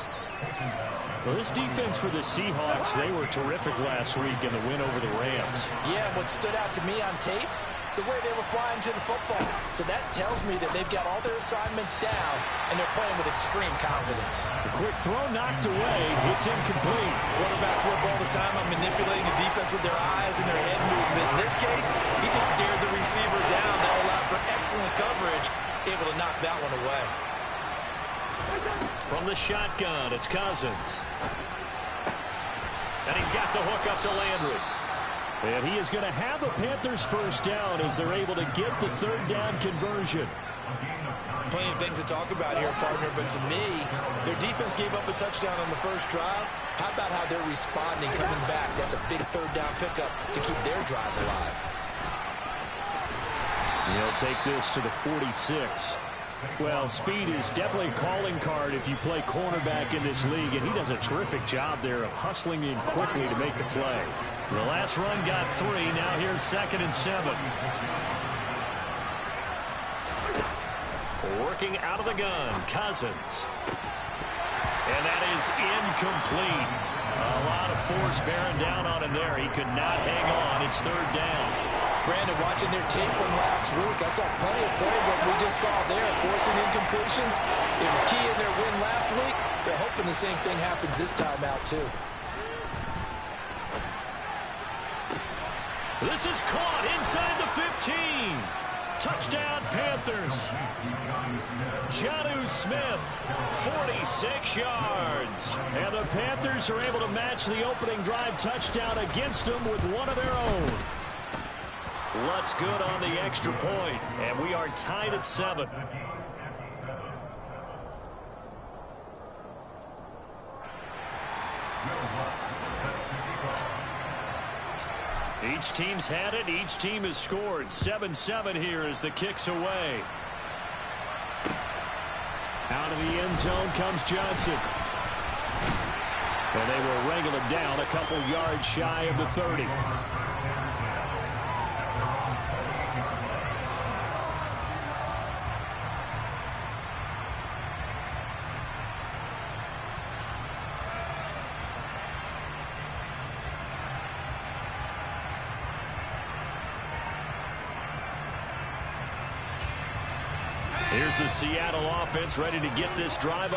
Well, this defense for the Seahawks, they were terrific last week in the win over the Rams. Yeah, what stood out to me on tape, the way they were flying to the football. So that tells me that they've got all their assignments down, and they're playing with extreme confidence. A quick throw knocked away. It's incomplete. Quarterbacks work all the time on manipulating the defense with their eyes and their head movement. In this case, he just stared the receiver down. That allowed for excellent coverage, able to knock that one away. From the shotgun, it's Cousins. And he's got the hook up to Landry. And he is going to have a Panthers first down as they're able to get the third down conversion. Plenty of things to talk about here, partner, but to me, their defense gave up a touchdown on the first drive. How about how they're responding, coming back? That's a big third down pickup to keep their drive alive. He'll take this to the 46. Well, speed is definitely a calling card if you play cornerback in this league, and he does a terrific job there of hustling in quickly to make the play. The last run got 3. Now here's 2nd and 7. Working out of the gun, Cousins. And that is incomplete. A lot of force bearing down on him there. He could not hang on. It's third down. Brandon, watching their tape from last week, I saw plenty of plays like we just saw there, forcing incompletions. It was key in their win last week. They're hoping the same thing happens this time out, too. This is caught inside the 15. Touchdown, Panthers. Jonnu Smith, 46 yards. And the Panthers are able to match the opening drive touchdown against them with one of their own. Lutz good on the extra point, and we are tied at 7. Each team's had it. Each team has scored. 7-7 here as the kick's away. Out of the end zone comes Johnson. And they will wrangle it down a couple yards shy of the 30. Here's the Seattle offense ready to get this drive